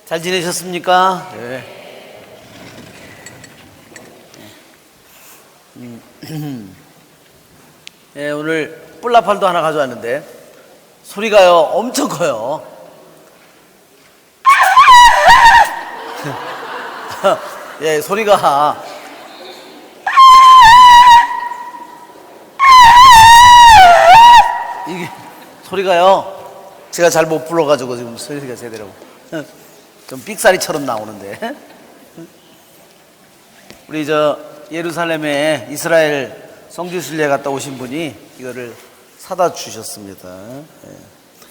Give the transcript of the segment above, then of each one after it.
잘 지내셨습니까? 네. 네, 오늘 뿔라팔도 하나 가져왔는데 소리가요 엄청 커요. 예, 소리가 이게 소리가요 제가 잘 못 불러가지고 지금 소리가 제대로 좀 삑사리처럼 나오는데, 우리 예루살렘에 이스라엘 성지순례 갔다 오신 분이 이거를 사다 주셨습니다.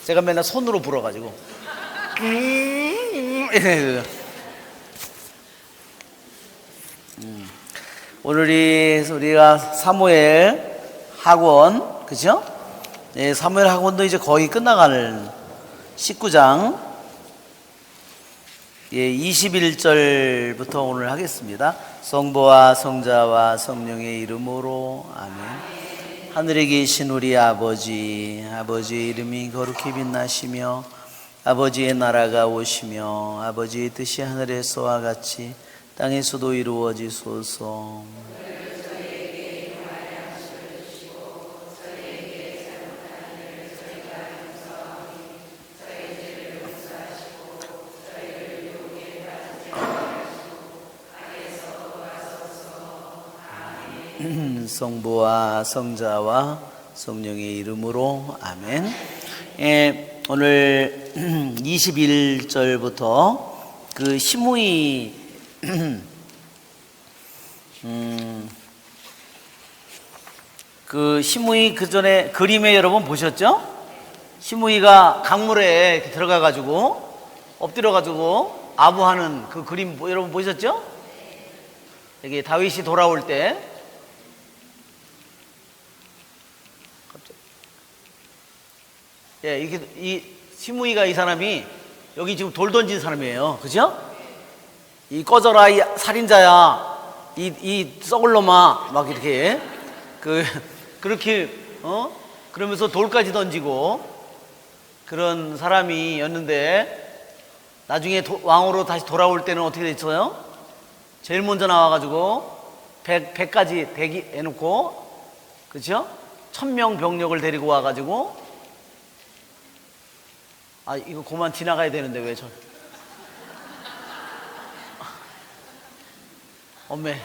제가 맨날 손으로 불어가지고 오늘이 우리가 사무엘 학원, 그죠? 네, 사무엘 학원도 이제 거의 끝나가는 19장 21절부터 오늘 하겠습니다. 성부와 성자와 성령의 이름으로 아멘. 하늘에 계신 우리 아버지의 이름이 거룩히 빛나시며 아버지의 나라가 오시며 아버지의 뜻이 하늘에서와 같이 땅에서도 이루어지소서. 성부와 성자와 성령의 이름으로 아멘. 오늘 21절부터 그 시므이 그 전에 그림에 여러분 보셨죠? 시므이가 강물에 이렇게 들어가가지고 엎드려가지고 아부하는 그 그림 여러분 보셨죠? 여기 다윗이 돌아올 때 이렇게 이 시므이가 이 사람이 여기 지금 돌 던진 사람이에요. 그죠? 이 꺼져라 이 살인자야, 이 썩을 놈아, 막 이렇게 그렇게 그러면서 돌까지 던지고 그런 사람이었는데, 나중에 왕으로 다시 돌아올 때는 어떻게 됐어요? 제일 먼저 나와가지고 100가지 대기해놓고, 그죠? 1000명 병력을 데리고 와가지고, 이거 그만 지나가야 되는데 왜 엄매.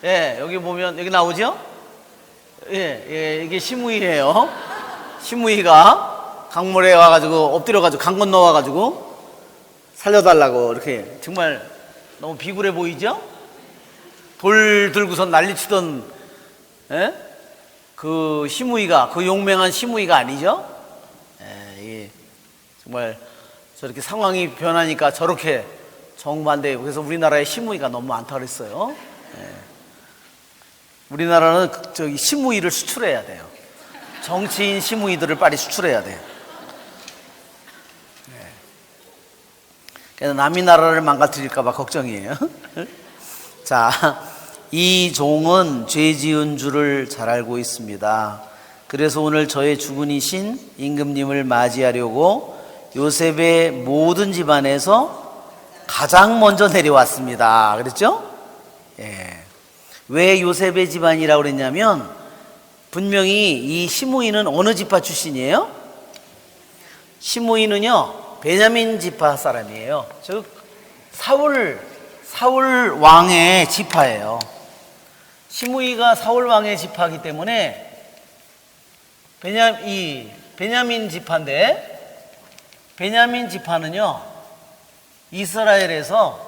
예, 여기 보면 여기 나오죠? 예, 이게 시므이예요. 시므이가 강물에 와가지고 엎드려가지고 강 건너 와가지고 살려달라고 이렇게, 정말 너무 비굴해 보이죠? 돌 들고선 난리치던 그 시므이가, 그 용맹한 시므이가 아니죠? 정말 저렇게 상황이 변하니까 저렇게 정반대예요. 그래서 우리나라에 시므이가 너무 많다 그랬어요. 우리나라는 저기 시므이를 수출해야 돼요. 정치인 시므이들을 빨리 수출해야 돼요. 그래서 남의 나라를 망가뜨릴까봐 걱정이에요. 자, 이 종은 죄 지은 줄을 잘 알고 있습니다. 그래서 오늘 저의 주군이신 임금님을 맞이하려고 요셉의 모든 집안에서 가장 먼저 내려왔습니다. 그랬죠? 왜 요셉의 집안이라고 그랬냐면, 분명히 이 시므이는 어느 지파 출신이에요? 시므이는요 베냐민 지파 사람이에요. 즉 사울 왕의 지파예요. 시므이가 사울 왕의 지파이기 때문에 베냐민 지파인데, 베냐민 지파는요 이스라엘에서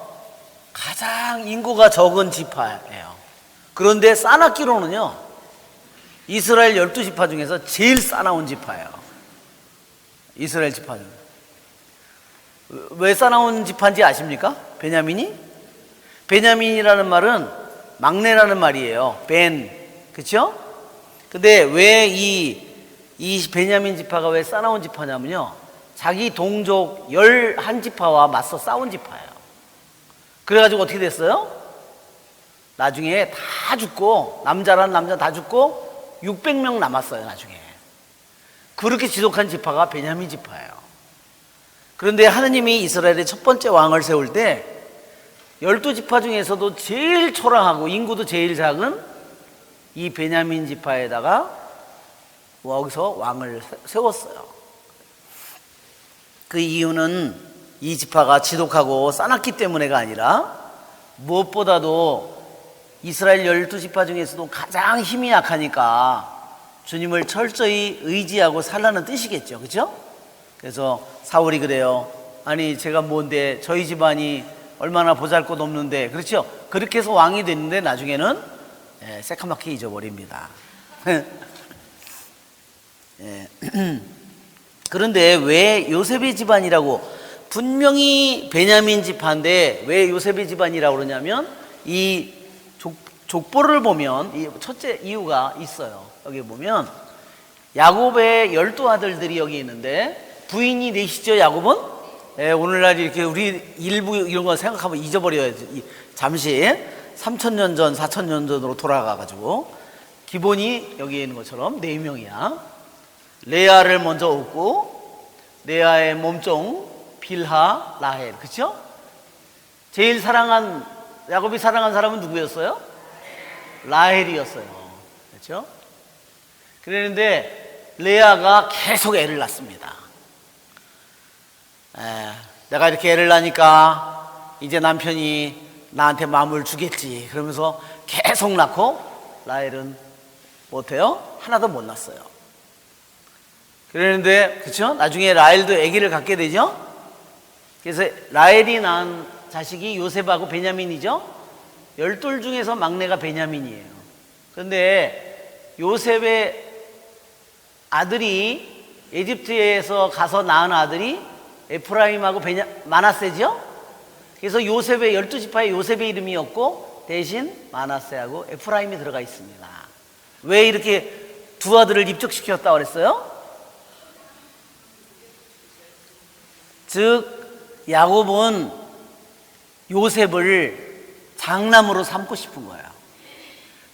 가장 인구가 적은 지파예요. 그런데 싸납기로는요 이스라엘 12지파 중에서 제일 싸나운 지파예요. 이스라엘 지파 중. 왜 싸나운 지파인지 아십니까? 베냐민이라는 말은 막내라는 말이에요. 그쵸? 근데 왜 이 베냐민 지파가 왜 싸나운 지파냐면요, 자기 동족 11지파와 맞서 싸운 지파예요. 그래가지고 어떻게 됐어요? 나중에 다 죽고, 남자란 남자 다 죽고 600명 남았어요. 나중에 그렇게 지독한 지파가 베냐민 지파예요. 그런데 하느님이 이스라엘의 첫 번째 왕을 세울 때 12지파 중에서도 제일 초라하고 인구도 제일 작은 이 베냐민 지파에다가 거기서 왕을 세웠어요. 그 이유는 이 지파가 지독하고 싸납기 때문에가 아니라 무엇보다도 이스라엘 12지파 중에서도 가장 힘이 약하니까 주님을 철저히 의지하고 살라는 뜻이겠죠. 그렇죠? 그래서 사울이 그래요. 아니 제가 뭔데 저희 집안이 얼마나 보잘것없는데, 그렇죠? 그렇게 해서 왕이 됐는데 나중에는 새카맣게 잊어버립니다. 그런데 왜 요셉의 집안이라고, 분명히 베냐민 지파인데 왜 요셉의 집안이라고 그러냐면 이 족보를 보면 이 첫째 이유가 있어요. 여기 보면 야곱의 12아들들이 여기 있는데 부인이 넷이죠. 야곱은 오늘날 이렇게 우리 일부 이런 거 생각하면 잊어버려야지. 잠시 3,000년 전 4,000년 전으로 돌아가가지고 기본이 여기 있는 것처럼 4명이야. 레아를 먼저 얻고 레아의 몸종 빌하, 라헬, 그렇죠? 제일 사랑한, 야곱이 사랑한 사람은 누구였어요? 라헬이었어요. 그렇죠? 그랬는데 레아가 계속 애를 낳습니다. 내가 이렇게 애를 낳으니까 이제 남편이 나한테 마음을 주겠지 그러면서 계속 낳고 라헬은 못해요? 하나도 못 낳았어요. 그랬는데 그렇죠? 나중에 라헬도 아기를 갖게 되죠? 그래서 라헬이 낳은 자식이 요셉하고 베냐민이죠? 12 중에서 막내가 베냐민이에요. 그런데 요셉의 아들이 에집트에서 가서 낳은 아들이 에프라임하고 마나세죠? 그래서 요셉의 12지파에 요셉의 이름이 없고 대신 마나세하고 에프라임이 들어가 있습니다. 왜 이렇게 두 아들을 입적시켰다고 그랬어요? 즉 야곱은 요셉을 장남으로 삼고 싶은 거예요.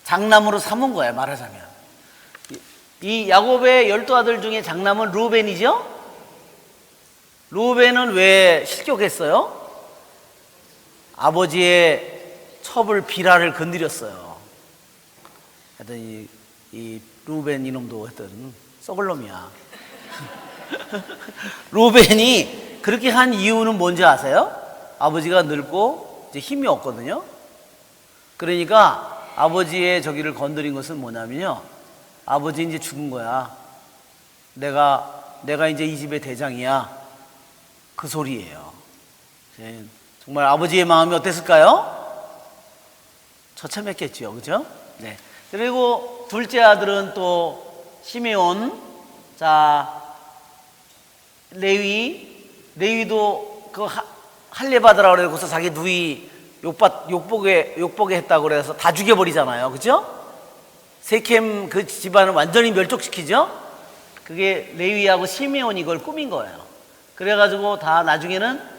장남으로 삼은 거예요, 말하자면. 이 야곱의 12아들 중에 장남은 루벤이죠? 루벤은 왜 실족했어요? 아버지의 첩을 비라를 건드렸어요. 하여튼 이 루벤 이놈도 하여튼 썩을 놈이야. 루벤이 그렇게 한 이유는 뭔지 아세요? 아버지가 늙고 이제 힘이 없거든요. 그러니까 아버지의 저기를 건드린 것은 뭐냐면요, 아버지 이제 죽은 거야. 내가 이제 이 집의 대장이야. 그 소리예요. 정말 아버지의 마음이 어땠을까요? 처참했겠죠, 그죠? 네. 그리고 둘째 아들은 또 시메온. 자, 레위도 그 할례 받으라 그래서 자기 누이 욕보게 했다고 그래서 다 죽여버리잖아요, 그죠? 세켐 그 집안을 완전히 멸족시키죠? 그게 레위하고 시메온이 이걸 꾸민 거예요. 그래가지고 다 나중에는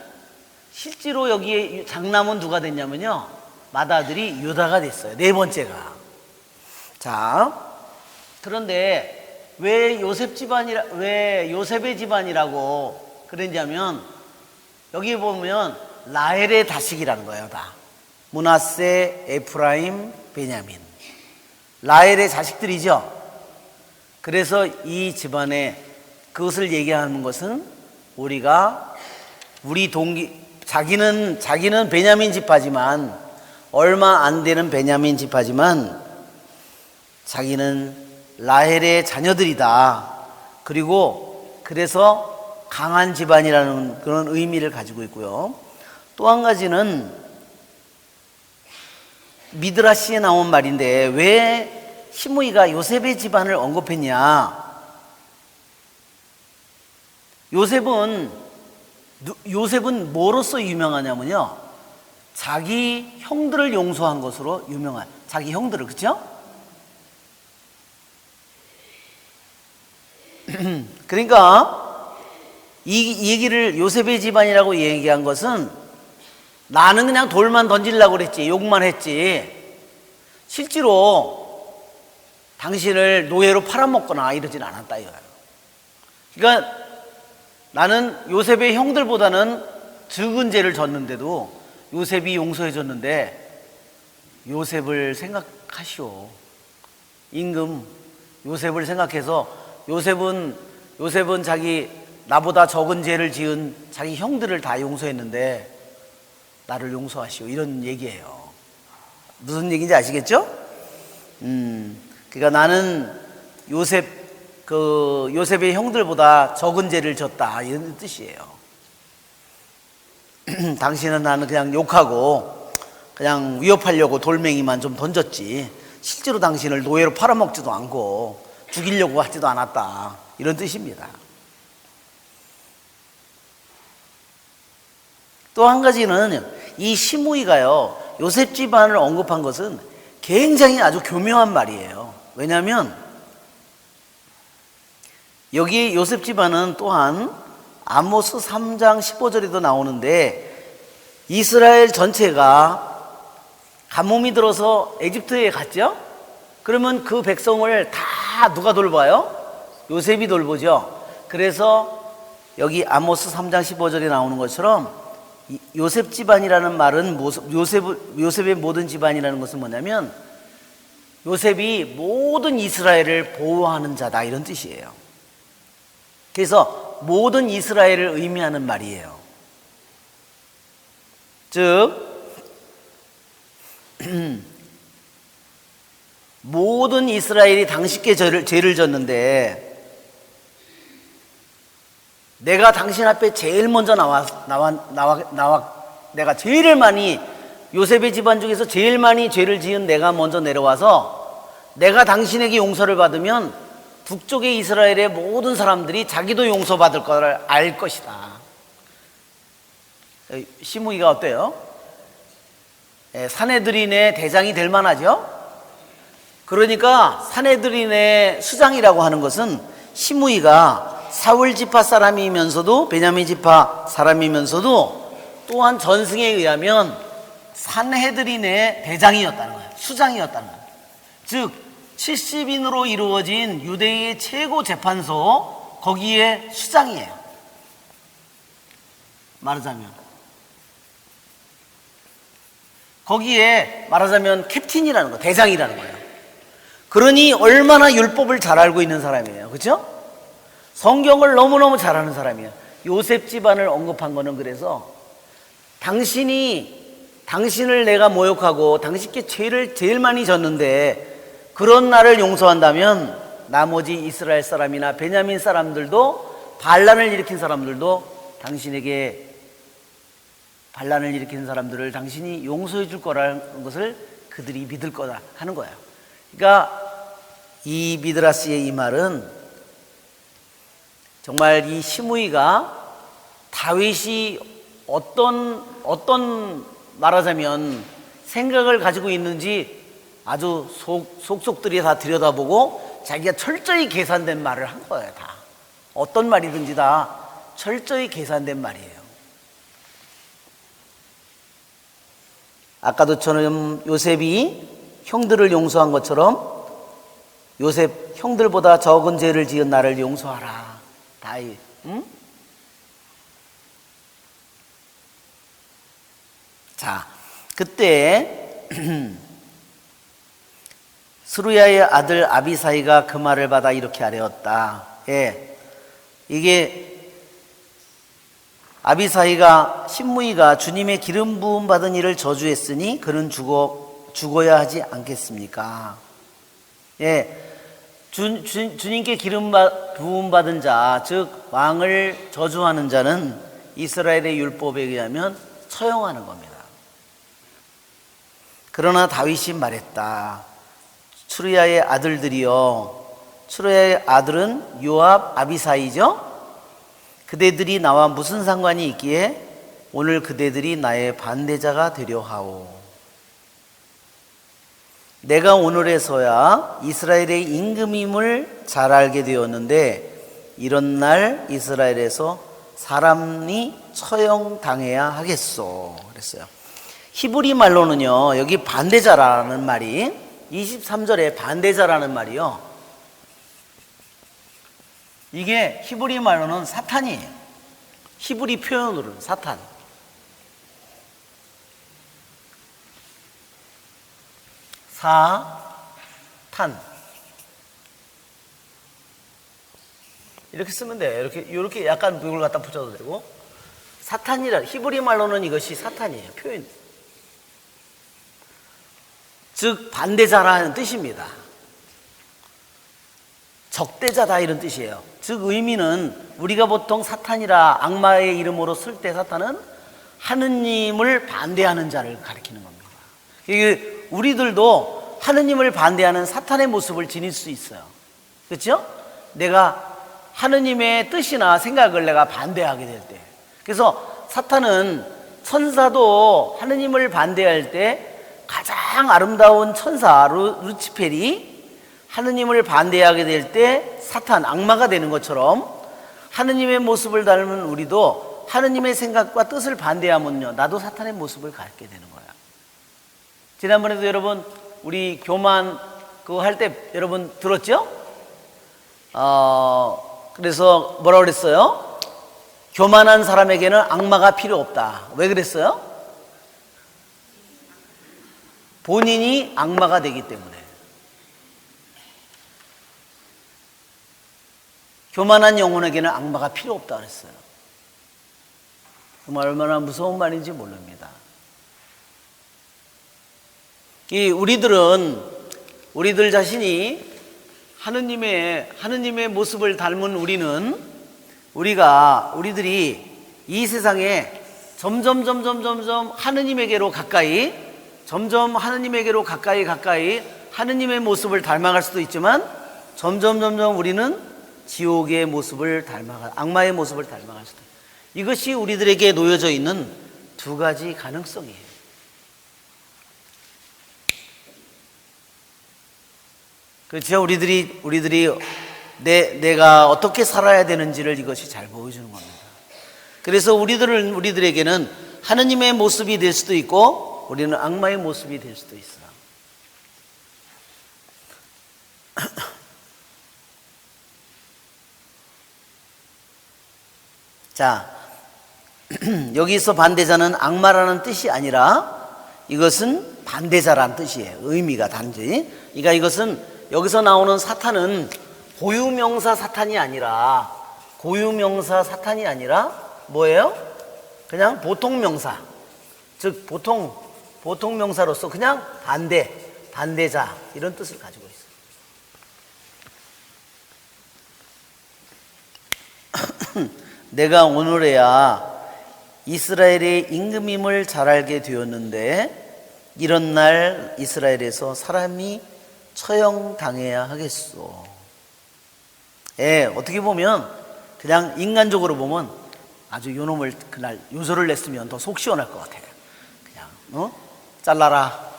실제로 여기에 장남은 누가 됐냐면요, 맏아들이 유다가 됐어요. 네 번째가. 자, 그런데 왜 요셉의 집안이라고 그랬냐면 여기 보면 라헬의 자식이라는 거예요. 다 므낫세, 에프라임, 베냐민, 라헬의 자식들이죠. 그래서 이 집안에 그것을 얘기하는 것은 자기는 베냐민 지파지만, 얼마 안 되는 베냐민 지파지만 자기는 라헬의 자녀들이다. 그리고 그래서 강한 집안이라는 그런 의미를 가지고 있고요. 또 한 가지는 미드라시에 나온 말인데 왜 시므이가 요셉의 집안을 언급했냐? 요셉은 뭐로서 유명하냐면요, 자기 형들을 용서한 것으로 유명한, 자기 형들을, 그렇죠? 그러니까 이 얘기를 요셉의 집안이라고 얘기한 것은 나는 그냥 돌만 던지려고 그랬지, 욕만 했지, 실제로 당신을 노예로 팔아먹거나 이러진 않았다 이거예요. 그러니까 나는 요셉의 형들보다는 적은 죄를 졌는데도 요셉이 용서해 줬는데 요셉을 생각하시오. 임금 요셉을 생각해서 요셉은 자기 나보다 적은 죄를 지은 자기 형들을 다 용서했는데 나를 용서하시오. 이런 얘기예요. 무슨 얘기인지 아시겠죠? 그러니까 나는 요셉의 형들보다 적은 죄를 졌다 이런 뜻이에요. 당신은 나는 그냥 욕하고 그냥 위협하려고 돌멩이만 좀 던졌지 실제로 당신을 노예로 팔아먹지도 않고 죽이려고 하지도 않았다 이런 뜻입니다. 또 한 가지는 이 시므이가요 요셉 집안을 언급한 것은 굉장히 아주 교묘한 말이에요. 왜냐하면 여기 요셉 집안은 또한 아모스 3장 15절에도 나오는데 이스라엘 전체가 가뭄이 들어서 에집트에 갔죠? 그러면 그 백성을 다 누가 돌봐요? 요셉이 돌보죠. 그래서 여기 아모스 3장 15절에 나오는 것처럼 요셉 집안이라는 말은 요셉의 모든 집안이라는 것은 뭐냐면 요셉이 모든 이스라엘을 보호하는 자다 이런 뜻이에요. 그래서 모든 이스라엘을 의미하는 말이에요. 즉 모든 이스라엘이 당신께 죄를 졌는데 내가 당신 앞에 제일 먼저 내가 제일 많이 요셉의 집안 중에서 제일 많이 죄를 지은 내가 먼저 내려와서 내가 당신에게 용서를 받으면 북쪽의 이스라엘의 모든 사람들이 자기도 용서받을 것을 알 것이다. 시므이가 어때요? 사내들인의 대장이 될 만하죠? 그러니까 사내들인의 수장이라고 하는 것은 시므이가 사울 지파 사람이면서도 베냐민 지파 사람이면서도 또한 전승에 의하면 산헤드린의 대장이었다는 거예요. 수장이었다는 거예요. 즉 70인으로 이루어진 유대의 최고 재판소 거기에 수장이에요. 말하자면 거기에 말하자면 캡틴이라는 거, 대장이라는 거예요. 그러니 얼마나 율법을 잘 알고 있는 사람이에요. 그렇죠? 성경을 너무너무 잘하는 사람이에요. 요셉 집안을 언급한 거는 그래서 당신을 내가 모욕하고 당신께 죄를 제일 많이 졌는데 그런 나를 용서한다면 나머지 이스라엘 사람이나 베냐민 사람들도 반란을 일으킨 사람들도 당신에게 반란을 일으키는 사람들을 당신이 용서해 줄 거라는 것을 그들이 믿을 거다 하는 거예요. 그러니까 이 미드라스의 이 말은 정말 이 시므이가 다윗이 어떤 말하자면 생각을 가지고 있는지 아주 속속들이 다 들여다보고 자기가 철저히 계산된 말을 한 거예요. 다 어떤 말이든지 다 철저히 계산된 말이에요. 아까도처럼 요셉이 형들을 용서한 것처럼 요셉 형들보다 적은 죄를 지은 나를 용서하라. 다윗, 응? 자, 그때 스루야의 아들 아비사이가 그 말을 받아 이렇게 아뢰었다. 예, 이게 아비사이가 시므이가 주님의 기름 부음 받은 이를 저주했으니 그는 죽어야 하지 않겠습니까? 예. 주님께 기름 부음 받은 자, 즉 왕을 저주하는 자는 이스라엘의 율법에 의하면 처형하는 겁니다. 그러나 다윗이 말했다. 추르야의 아들들이여, 추르야의 아들은 요압, 아비사이죠? 그대들이 나와 무슨 상관이 있기에 오늘 그대들이 나의 반대자가 되려 하오. 내가 오늘에서야 이스라엘의 임금임을 잘 알게 되었는데 이런 날 이스라엘에서 사람이 처형당해야 하겠소. 그랬어요. 히브리 말로는요, 여기 반대자라는 말이 23절에 반대자라는 말이요, 이게 히브리 말로는 사탄이에요. 히브리 표현으로는 사탄. 사탄. 이렇게 쓰면 돼요. 이렇게 약간 이걸 갖다 붙여도 되고. 사탄이라, 히브리 말로는 이것이 사탄이에요. 표현. 즉, 반대자라는 뜻입니다. 적대자다 이런 뜻이에요. 즉, 의미는 우리가 보통 사탄이라 악마의 이름으로 쓸 때 사탄은 하느님을 반대하는 자를 가리키는 겁니다. 이게 우리들도 하느님을 반대하는 사탄의 모습을 지닐 수 있어요. 그렇죠? 내가 하느님의 뜻이나 생각을 내가 반대하게 될 때. 그래서 사탄은 천사도 하느님을 반대할 때 가장 아름다운 천사 루치펠이 하느님을 반대하게 될 때 사탄, 악마가 되는 것처럼 하느님의 모습을 닮은 우리도 하느님의 생각과 뜻을 반대하면요, 나도 사탄의 모습을 갖게 되는 거야. 지난번에도 여러분 우리 교만 그거 할 때 여러분 들었죠? 그래서 뭐라 그랬어요? 교만한 사람에게는 악마가 필요 없다. 왜 그랬어요? 본인이 악마가 되기 때문에. 교만한 영혼에게는 악마가 필요 없다 그랬어요. 정말 얼마나 무서운 말인지 모릅니다. 우리들 자신이 하느님의 모습을 닮은 우리들이 이 세상에 점점 하느님에게로 가까이 하느님의 모습을 닮아갈 수도 있지만 점점 우리는 지옥의 모습을 악마의 모습을 닮아갈 수도 있어요. 이것이 우리들에게 놓여져 있는 두 가지 가능성이에요. 그렇죠? 우리들이 내가 어떻게 살아야 되는지를 이것이 잘 보여주는 겁니다. 그래서 우리들에게는 하느님의 모습이 될 수도 있고 우리는 악마의 모습이 될 수도 있어. 자, 여기서 반대자는 악마라는 뜻이 아니라 이것은 반대자라는 뜻이에요. 의미가 단지. 그러니까 이것은 여기서 나오는 사탄은 고유명사 사탄이 아니라 뭐예요? 그냥 보통명사. 즉 보통명사로서 그냥 반대자 이런 뜻을 가지고 있어요. 내가 오늘에야 이스라엘의 임금임을 잘 알게 되었는데 이런 날 이스라엘에서 사람이 처형당해야 하겠소. 어떻게 보면 그냥 인간적으로 보면 아주 요놈을 그날 요소를 냈으면 더 속 시원할 것 같아요. 그냥 잘라라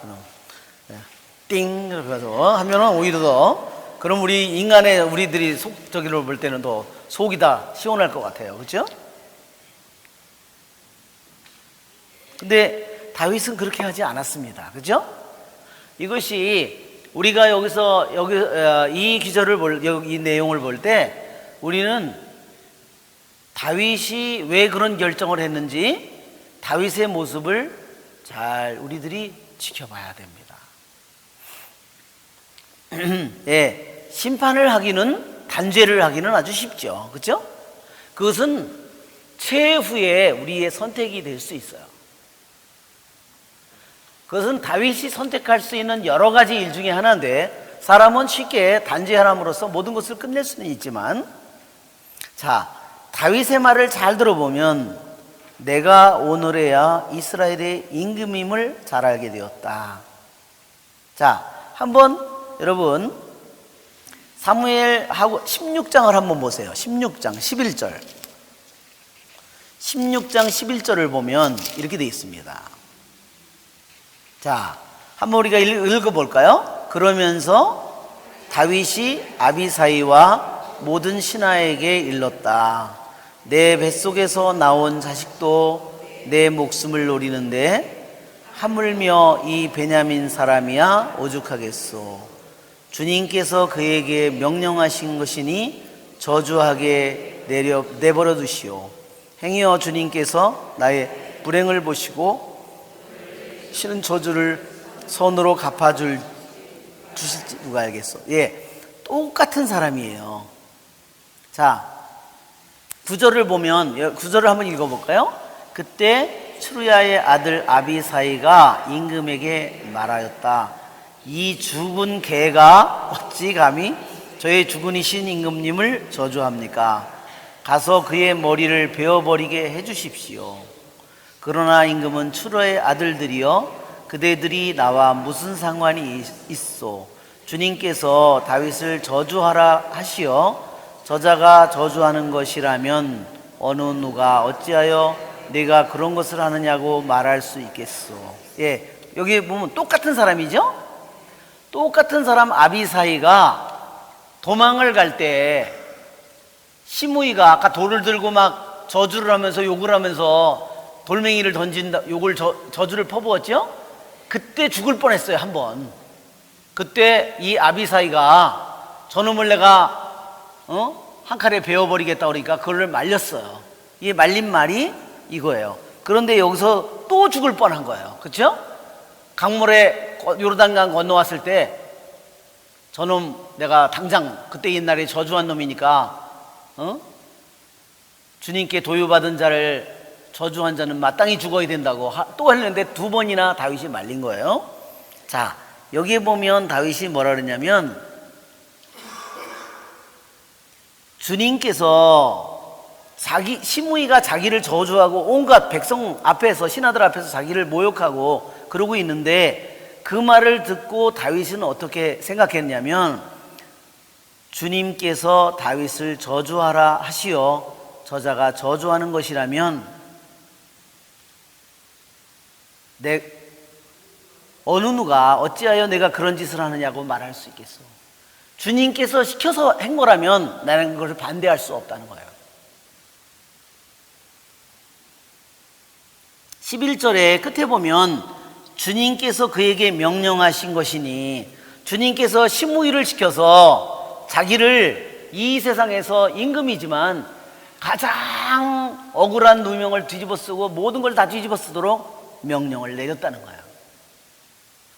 띵 이렇게 해서 하면은 오히려 더 그럼 우리들이 저기로 볼 때는 더 속이 다 시원할 것 같아요. 그렇죠? 근데 다윗은 그렇게 하지 않았습니다. 그렇죠? 이것이 우리가 이 기절을 이 내용을 볼 때 우리는 다윗이 왜 그런 결정을 했는지 다윗의 모습을 잘 우리들이 지켜봐야 됩니다. 심판을 하기는 단죄를 하기는 아주 쉽죠. 그렇죠? 그것은 최후의 우리의 선택이 될 수 있어요. 그것은 다윗이 선택할 수 있는 여러 가지 일 중에 하나인데 사람은 쉽게 단죄함으로써 모든 것을 끝낼 수는 있지만 자, 다윗의 말을 잘 들어보면 내가 오늘에야 이스라엘의 임금임을 잘 알게 되었다. 자, 한번 여러분 사무엘하고 16장을 한번 보세요. 16장 11절 16장 11절을 보면 이렇게 되어 있습니다. 자, 한번 우리가 읽어볼까요? 그러면서 다윗이 아비사이와 모든 신하에게 일렀다. 내 뱃속에서 나온 자식도 내 목숨을 노리는데 하물며 이 베냐민 사람이야 오죽하겠소. 주님께서 그에게 명령하신 것이니 저주하게 내버려 두시오. 행여 주님께서 나의 불행을 보시고 싫은 저주를 손으로 주실지 누가 알겠어. 예, 똑같은 사람이에요. 자, 구절을 보면, 구절을 한번 읽어볼까요? 그때 추루야의 아들 아비사이가 임금에게 말하였다. 이 죽은 개가 어찌 감히 저의 죽은이신 임금님을 저주합니까? 가서 그의 머리를 베어버리게 해주십시오. 그러나 임금은 추루야의 아들들이여 그대들이 나와 무슨 상관이 있소? 주님께서 다윗을 저주하라 하시어 저자가 저주하는 것이라면 어느 누가 어찌하여 내가 그런 것을 하느냐고 말할 수 있겠소? 예, 여기 보면 똑같은 사람이죠? 똑같은 사람 아비사이가 도망을 갈 때 시므이가 아까 돌을 들고 막 저주를 하면서 욕을 하면서 돌멩이를 던진다, 저주를 퍼부었죠? 그때 죽을 뻔했어요, 한 번. 그때 이 아비사이가 저놈을 내가 한 칼에 베어버리겠다 그러니까 그걸 말렸어요. 이 말린 말이 이거예요. 그런데 여기서 또 죽을 뻔한 거예요. 그렇죠? 강물에 요르단강 건너왔을 때 저놈 내가 당장 그때 옛날에 저주한 놈이니까 주님께 도유받은 자를 저주한 자는 마땅히 죽어야 된다고 또 했는데 두 번이나 다윗이 말린 거예요. 자, 여기에 보면 다윗이 뭐라 그러냐면 주님께서 시므이가 자기를 저주하고 온갖 백성 앞에서 신하들 앞에서 자기를 모욕하고 그러고 있는데 그 말을 듣고 다윗은 어떻게 생각했냐면 주님께서 다윗을 저주하라 하시어 저자가 저주하는 것이라면 어느 누가 어찌하여 내가 그런 짓을 하느냐고 말할 수 있겠어. 주님께서 시켜서 한 거라면 나는 그것을 반대할 수 없다는 거예요. 11절에 끝에 보면 주님께서 그에게 명령하신 것이니 주님께서 시므이를 시켜서 자기를 이 세상에서 임금이지만 가장 억울한 누명을 뒤집어 쓰고 모든 걸 다 뒤집어 쓰도록 명령을 내렸다는 거예요.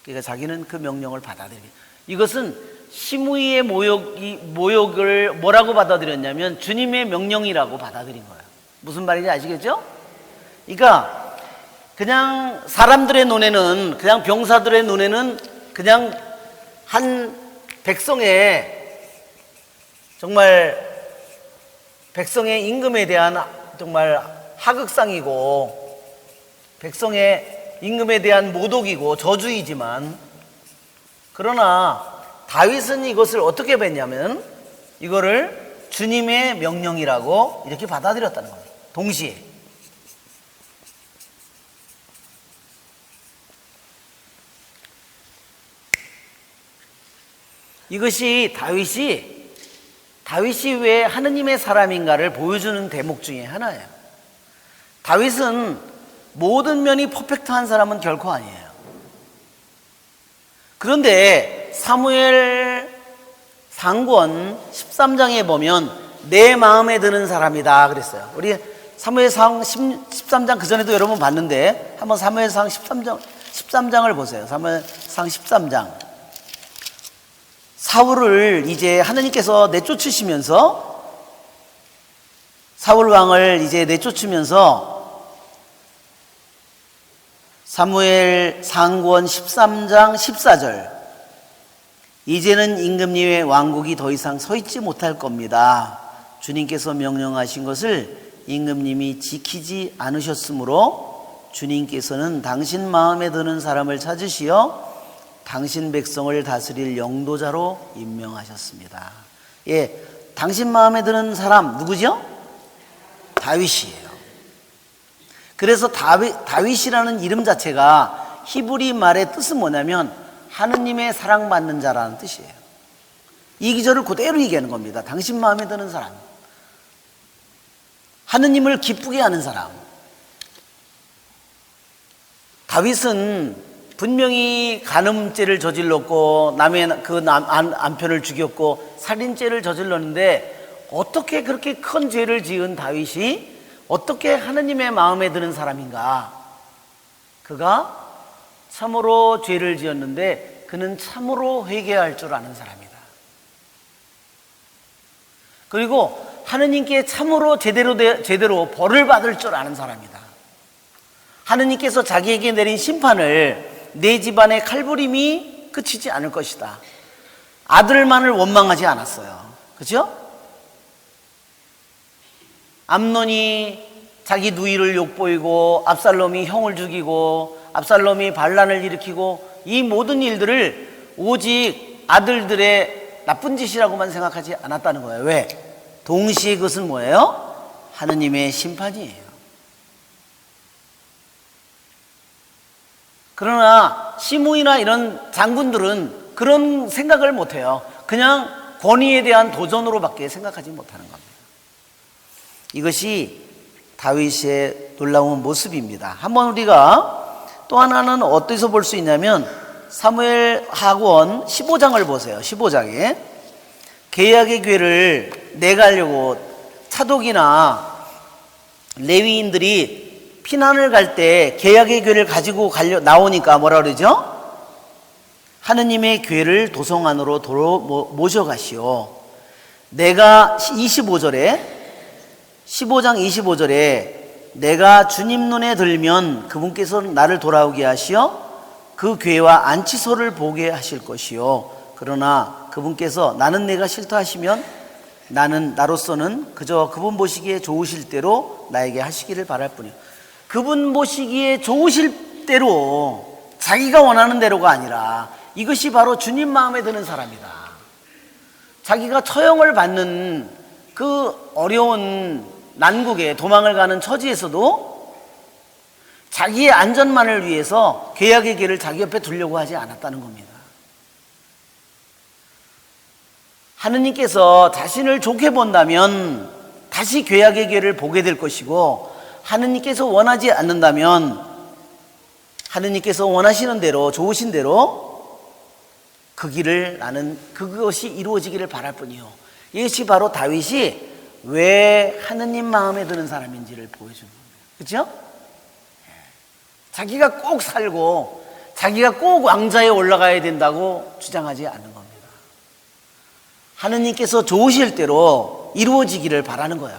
그러니까 자기는 그 명령을 받아들이게. 이것은 시므이의 모욕을 뭐라고 받아들였냐면 주님의 명령이라고 받아들인 거예요. 무슨 말인지 아시겠죠? 그러니까 그냥 사람들의 눈에는, 그냥 병사들의 눈에는 그냥 한 백성의 정말 백성의 임금에 대한 정말 하극상이고 백성의 임금에 대한 모독이고 저주이지만, 그러나 다윗은 이것을 어떻게 뵀냐면 이거를 주님의 명령이라고 이렇게 받아들였다는 겁니다. 동시에. 이것이 다윗이 왜 하느님의 사람인가를 보여주는 대목 중에 하나예요. 다윗은 모든 면이 퍼펙트한 사람은 결코 아니에요. 그런데 사무엘 상권 13장에 보면 내 마음에 드는 사람이다 그랬어요. 우리 사무엘상 13장 그전에도 여러 번 봤는데 한번 사무엘상 13장을 보세요. 사무엘상 13장. 사울을 이제 하느님께서 내쫓으시면서, 사울 왕을 이제 내쫓으면서 사무엘 상권 13장 14절, 이제는 임금님의 왕국이 더 이상 서 있지 못할 겁니다. 주님께서 명령하신 것을 임금님이 지키지 않으셨으므로 주님께서는 당신 마음에 드는 사람을 찾으시어 당신 백성을 다스릴 영도자로 임명하셨습니다. 예, 당신 마음에 드는 사람 누구죠? 다윗이에요. 그래서 다윗이라는 이름 자체가 히브리 말의 뜻은 뭐냐면 하느님의 사랑받는 자라는 뜻이에요. 이 기절을 그대로 얘기하는 겁니다. 당신 마음에 드는 사람, 하느님을 기쁘게 하는 사람. 다윗은 분명히 간음죄를 저질렀고 남의 남편을 죽였고 살인죄를 저질렀는데 어떻게 그렇게 큰 죄를 지은 다윗이 어떻게 하느님의 마음에 드는 사람인가? 그가 참으로 죄를 지었는데 그는 참으로 회개할 줄 아는 사람이다. 그리고 하느님께 참으로 제대로 벌을 받을 줄 아는 사람이다. 하느님께서 자기에게 내린 심판을 내 집안의 칼부림이 그치지 않을 것이다. 아들만을 원망하지 않았어요. 그렇죠? 암논이 자기 누이를 욕보이고 압살롬이 형을 죽이고 압살롬이 반란을 일으키고 이 모든 일들을 오직 아들들의 나쁜 짓이라고만 생각하지 않았다는 거예요. 왜? 동시에 그것은 뭐예요? 하느님의 심판이에요. 그러나 시므이나 이런 장군들은 그런 생각을 못해요. 그냥 권위에 대한 도전으로밖에 생각하지 못하는 겁니다. 이것이 다윗의 놀라운 모습입니다. 한번 우리가 또 하나는 어디서 볼 수 있냐면 사무엘하권 15장을 보세요. 15장에 계약의 궤를 내가려고 차독이나 레위인들이 피난을 갈 때 계약의 궤를 가지고 나오니까 뭐라 그러죠? 하느님의 궤를 도성 안으로 도로 모셔가시오. 내가 15장 25절에 내가 주님 눈에 들면 그분께서 나를 돌아오게 하시어 그 궤와 안치소를 보게 하실 것이요. 그러나 그분께서 나는 내가 싫다 하시면 나로서는 그저 그분 보시기에 좋으실 대로 나에게 하시기를 바랄 뿐이요. 그분 보시기에 좋으실 대로, 자기가 원하는 대로가 아니라 이것이 바로 주님 마음에 드는 사람이다. 자기가 처형을 받는 그 어려운 난국에 도망을 가는 처지에서도 자기의 안전만을 위해서 계약의 길을 자기 옆에 두려고 하지 않았다는 겁니다. 하느님께서 자신을 좋게 본다면 다시 계약의 길을 보게 될 것이고, 하느님께서 원하지 않는다면 하느님께서 원하시는 대로, 좋으신 대로 그 길을 나는 그것이 이루어지기를 바랄 뿐이요. 이것이 바로 다윗이 왜 하느님 마음에 드는 사람인지를 보여주는 겁니다. 그렇죠? 자기가 꼭 살고 자기가 꼭 왕좌에 올라가야 된다고 주장하지 않는 겁니다. 하느님께서 좋으실 대로 이루어지기를 바라는 거예요.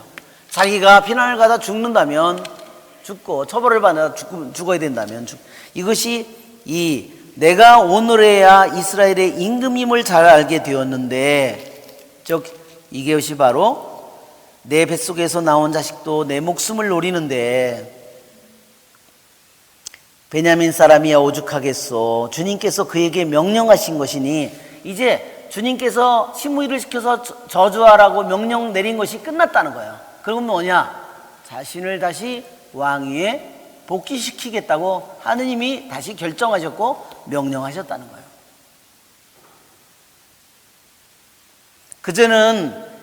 자기가 피난을 가다 죽는다면 죽고, 처벌을 받아 죽어야 된다면 이것이 내가 오늘에야 이스라엘의 임금임을 잘 알게 되었는데, 이것이 바로 내 뱃속에서 나온 자식도 내 목숨을 노리는데 베냐민 사람이야 오죽하겠소. 주님께서 그에게 명령하신 것이니, 이제 주님께서 시므이를 시켜서 저주하라고 명령 내린 것이 끝났다는 거예요. 그러면 뭐냐? 자신을 다시 왕위에 복귀시키겠다고 하느님이 다시 결정하셨고 명령하셨다는 거예요.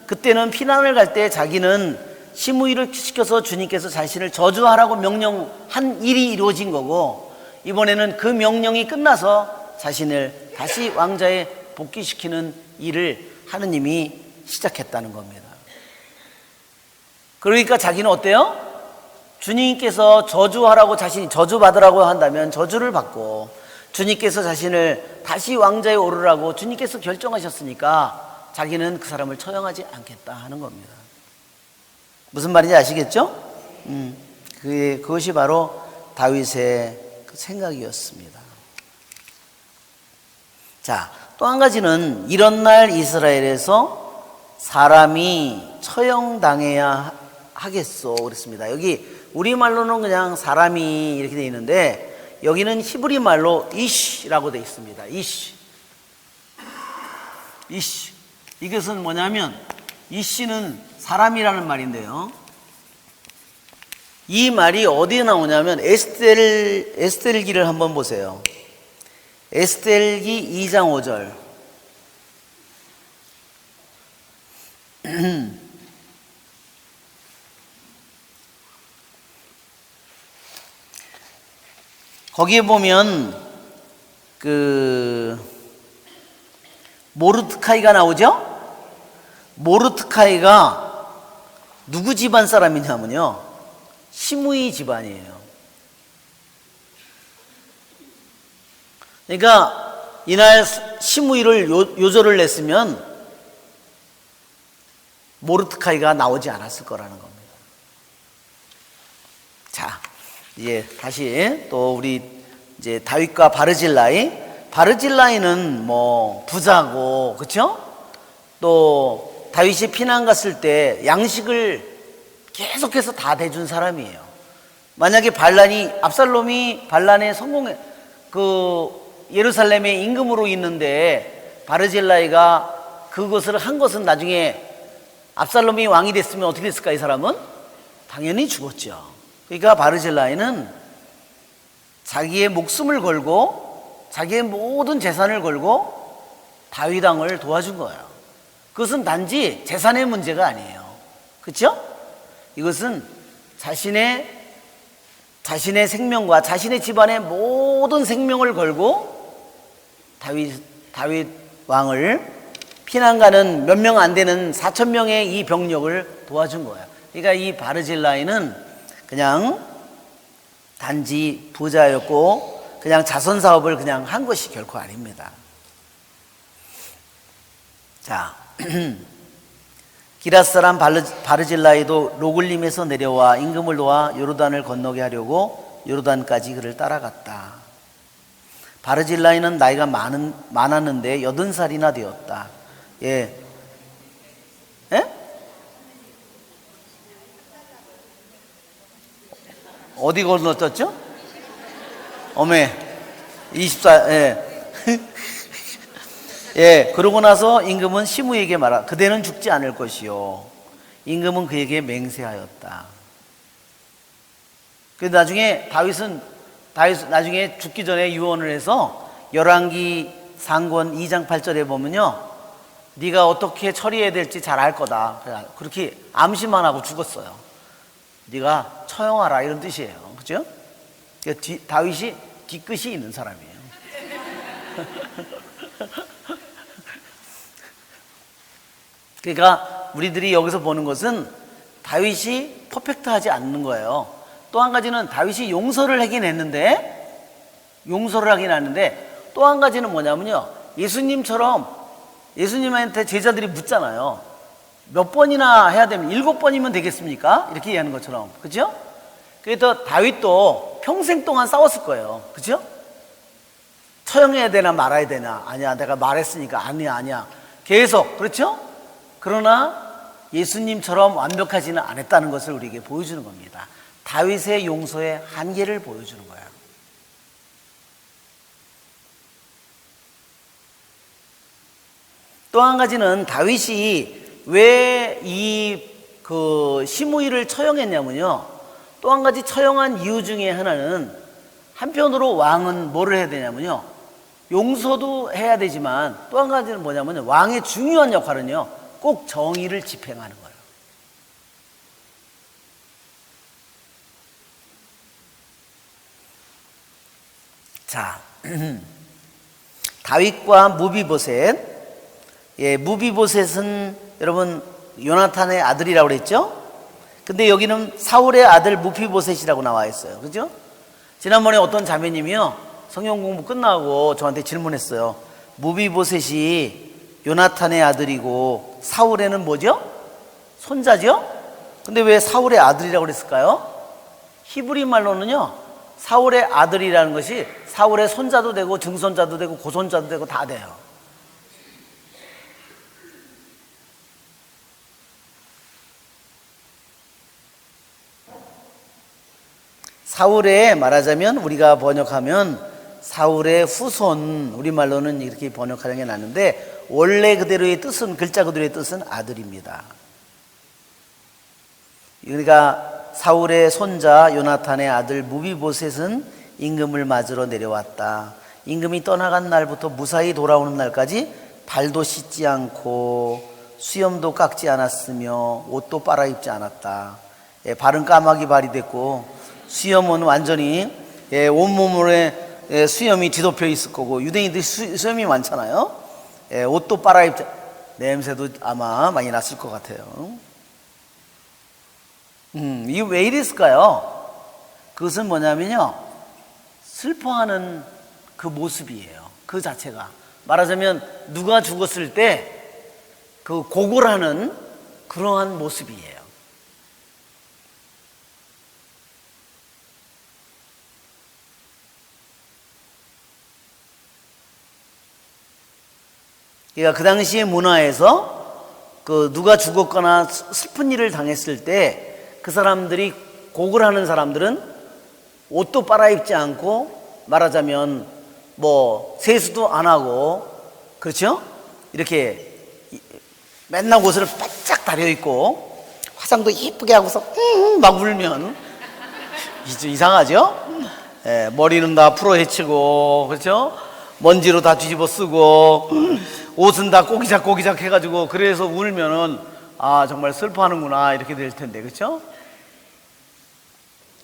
그때는 피난을 갈 때 자기는 시므이를 시켜서 주님께서 자신을 저주하라고 명령한 일이 이루어진 거고, 이번에는 그 명령이 끝나서 자신을 다시 왕좌에 복귀시키는 일을 하느님이 시작했다는 겁니다. 그러니까 자기는 어때요? 주님께서 저주하라고, 자신이 저주받으라고 한다면 저주를 받고, 주님께서 자신을 다시 왕좌에 오르라고 주님께서 결정하셨으니까 자기는 그 사람을 처형하지 않겠다 하는 겁니다. 무슨 말인지 아시겠죠? 그것이 바로 다윗의 그 생각이었습니다. 자, 또 한 가지는 이런 날 이스라엘에서 사람이 처형당해야 하겠소 그랬습니다. 여기 우리말로는 그냥 사람이 이렇게 되어 있는데, 여기는 히브리 말로 이시라고 되어 있습니다. 이시. 이것은 뭐냐면, 이시는 사람이라는 말인데요, 이 말이 어디에 나오냐면 에스텔기를 한번 보세요. 에스텔기 2장 5절. 거기에 보면 모르드카이가 나오죠? 모르드카이가 누구 집안 사람이냐면요, 시므이 집안이에요. 그러니까 이날 시므이를 요절을 냈으면 모르드카이가 나오지 않았을 거라는 겁니다. 자, 이제 다시 또 우리 이제 다윗과 바르질라이는 뭐 부자고, 그렇죠? 또 다윗이 피난 갔을 때 양식을 계속해서 다 대준 사람이에요. 만약에 압살롬이 반란에 예루살렘의 임금으로 있는데 바르질라이가 그것을 한 것은 나중에 압살롬이 왕이 됐으면 어떻게 됐을까? 이 사람은 당연히 죽었죠. 그러니까 바르질라이는 자기의 목숨을 걸고 자기의 모든 재산을 걸고 다윗 왕을 도와준 거예요. 그것은 단지 재산의 문제가 아니에요. 그렇죠? 이것은 자신의 생명과 자신의 집안의 모든 생명을 걸고 다윗 왕을 피난 가는 몇 명 안 되는 4,000명의 이 병력을 도와준 거예요. 그러니까 이 바르질라이는 그냥 단지 부자였고 그냥 자선 사업을 그냥 한 것이 결코 아닙니다. 자, 기랏 사람 바르질라이도 로글림에서 내려와 임금을 도와 요르단을 건너게 하려고 요르단까지 그를 따라갔다. 바르질라이는 나이가 많았는데 80살이나 되었다. 예. 예? 어디 건너뛰었죠? 어메, 24, 예. 예, 그러고 나서 임금은 시므이에게 말하, 그대는 죽지 않을 것이요. 임금은 그에게 맹세하였다. 그래서 나중에 다윗은 나중에 죽기 전에 유언을 해서 열왕기 상권 2장 8절에 보면요, 네가 어떻게 처리해야 될지 잘 알 거다. 그렇게 암시만 하고 죽었어요. 네가 처형하라 이런 뜻이에요. 그죠? 다윗이 뒤끝이 있는 사람이에요. 그러니까 우리들이 여기서 보는 것은 다윗이 퍼펙트하지 않는 거예요. 또 한 가지는 다윗이 용서를 하긴 했는데 또 한 가지는 뭐냐면요, 예수님한테 제자들이 묻잖아요. 몇 번이나 해야 되면 7번이면 되겠습니까? 이렇게 얘기하는 것처럼. 그죠? 그래서 다윗도 평생 동안 싸웠을 거예요. 그죠? 처형해야 되나 말아야 되나? 아니야, 내가 말했으니까 아니야. 계속. 그렇죠? 그러나 예수님처럼 완벽하지는 않았다는 것을 우리에게 보여주는 겁니다. 다윗의 용서의 한계를 보여주는 거예요. 또 한 가지는 다윗이 왜 시므이를 처형했냐면요, 또 한 가지 처형한 이유 중에 하나는, 한편으로 왕은 뭐를 해야 되냐면요, 용서도 해야 되지만 또 한 가지는 뭐냐면 왕의 중요한 역할은요, 꼭 정의를 집행하는 거예요. 자, 다윗과 무비보셋. 예, 무비보셋은 여러분 요나탄의 아들이라고 그랬죠? 근데 여기는 사울의 아들 무비보셋이라고 나와 있어요. 그죠? 지난번에 어떤 자매님이요, 성경 공부 끝나고 저한테 질문했어요. 무비보셋이 요나탄의 아들이고 사울에는 뭐죠? 손자죠? 근데 왜 사울의 아들이라고 그랬을까요? 히브리 말로는요, 사울의 아들이라는 것이 사울의 손자도 되고 증손자도 되고 고손자도 되고 다 돼요. 사울의, 말하자면 우리가 번역하면 사울의 후손, 우리말로는 이렇게 번역하는 게 낫는데 원래 그대로의 뜻은, 글자 그대로의 뜻은 아들입니다. 그러니까 사울의 손자 요나탄의 아들 무비보셋은 임금을 맞으러 내려왔다. 임금이 떠나간 날부터 무사히 돌아오는 날까지 발도 씻지 않고 수염도 깎지 않았으며 옷도 빨아입지 않았다. 발은 까마귀 발이 됐고 수염은 완전히 온몸에 수염이 뒤덮여 있을 거고, 유대인들이 수염이 많잖아요. 옷도 빨아입지, 냄새도 아마 많이 났을 것 같아요. 이게 왜 이랬을까요? 그것은 뭐냐면요, 슬퍼하는 그 모습이에요. 그 자체가 말하자면 누가 죽었을 때 그 고골하는 그러한 모습이에요. 그러니까 그 당시의 문화에서 그 누가 죽었거나 슬픈 일을 당했을 때 그 사람들이 고글하는 사람들은 옷도 빨아입지 않고 말하자면 뭐 세수도 안 하고, 그렇죠? 이렇게 맨날 옷을 바짝 다려입고 화장도 이쁘게 하고서 막 울면 이상하죠? 예, 머리는 다 풀어 헤치고, 그렇죠? 먼지로 다 뒤집어 쓰고 옷은 다 꼬기작 해가지고, 그래서 울면은 아 정말 슬퍼하는구나 이렇게 될 텐데, 그렇죠?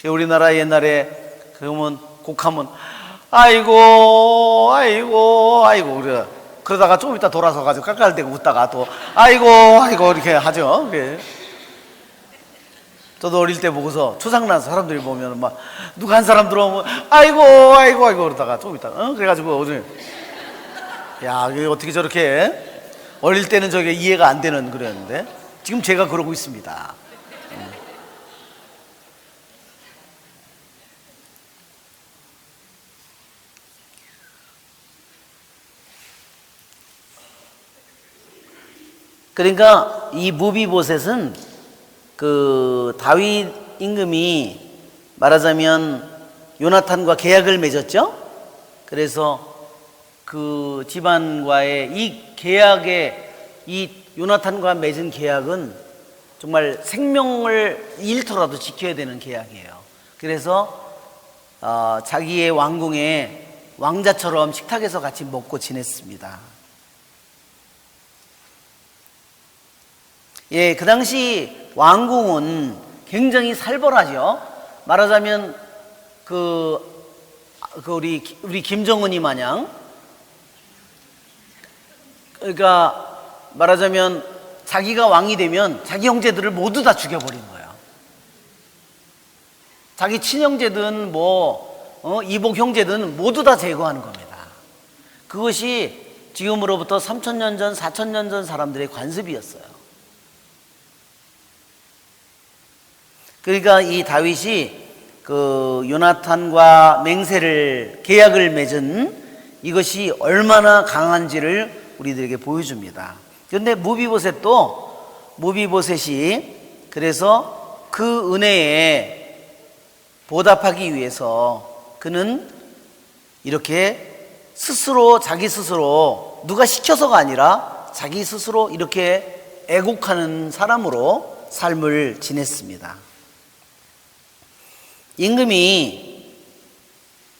우리나라 옛날에 그러면 곡하면 아이고 그러다가 좀 이따 돌아서 가지고 깔깔대고 웃다가 또 아이고 이렇게 하죠. 그래. 저도 어릴 때 보고서 초상난 사람들이 보면 막 누가 한 사람 들어오면 아이고 그러다가 좀 이따 그래가지고 오늘 야 이게 어떻게 저렇게 어릴 때는 저게 이해가 안 되는 그랬는데 지금 제가 그러고 있습니다. 그러니까 이 무비보셋은 그 다윗 임금이 말하자면 요나탄과 계약을 맺었죠. 그래서 그 집안과의 이 계약에, 이 요나탄과 맺은 계약은 정말 생명을 잃더라도 지켜야 되는 계약이에요. 그래서 자기의 왕궁에 왕자처럼 식탁에서 같이 먹고 지냈습니다. 예, 그 당시 왕궁은 굉장히 살벌하죠. 말하자면 우리 김정은이 마냥, 그러니까 말하자면 자기가 왕이 되면 자기 형제들을 모두 다 죽여버린 거예요. 자기 친형제든 이복 형제든 모두 다 제거하는 겁니다. 그것이 지금으로부터 3,000년 전, 4,000년 전 사람들의 관습이었어요. 그러니까 이 다윗이 그 요나탄과 계약을 맺은 이것이 얼마나 강한지를 우리들에게 보여줍니다. 그런데 무비보셋이 그래서 그 은혜에 보답하기 위해서 그는 이렇게 자기 스스로 누가 시켜서가 아니라 자기 스스로 이렇게 애곡하는 사람으로 삶을 지냈습니다. 임금이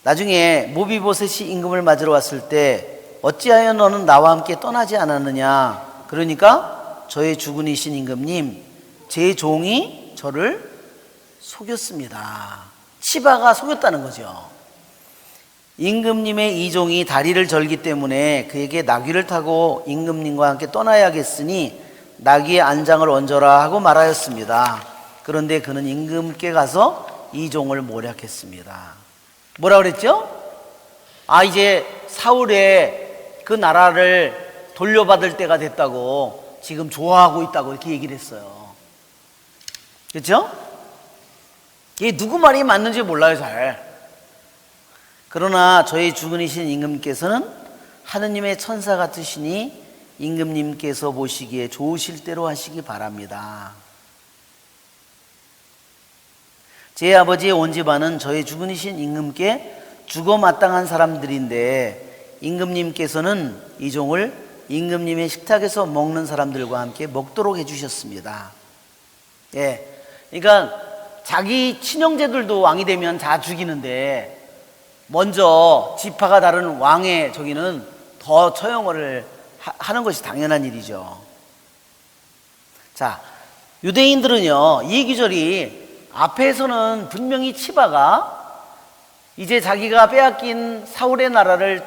나중에 무비보셋이 임금을 맞으러 왔을 때 어찌하여 너는 나와 함께 떠나지 않았느냐, 그러니까 저의 주군이신 임금님, 제 종이 저를 속였습니다. 시바가 속였다는 거죠. 임금님의 이 종이 다리를 절기 때문에 그에게 나귀를 타고 임금님과 함께 떠나야겠으니 나귀의 안장을 얹어라 하고 말하였습니다. 그런데 그는 임금께 가서 이 종을 모략했습니다. 뭐라 그랬죠? 이제 사울의 그 나라를 돌려받을 때가 됐다고, 지금 좋아하고 있다고 이렇게 얘기를 했어요. 그렇죠? 이게 누구 말이 맞는지 몰라요, 잘. 그러나 저희 주군이신 임금께서는 하느님의 천사 같으시니 임금님께서 보시기에 좋으실 대로 하시기 바랍니다. 제 아버지의 온 집안은 저희 주군이신 임금께 죽어 마땅한 사람들인데 임금님께서는 이 종을 임금님의 식탁에서 먹는 사람들과 함께 먹도록 해주셨습니다. 예, 그러니까 자기 친형제들도 왕이 되면 다 죽이는데 먼저 지파가 다른 왕의 저기는 더 처형을 하는 것이 당연한 일이죠. 자, 유대인들은요, 이 기절이 앞에서는 분명히 치바가 이제 자기가 빼앗긴 사울의 나라를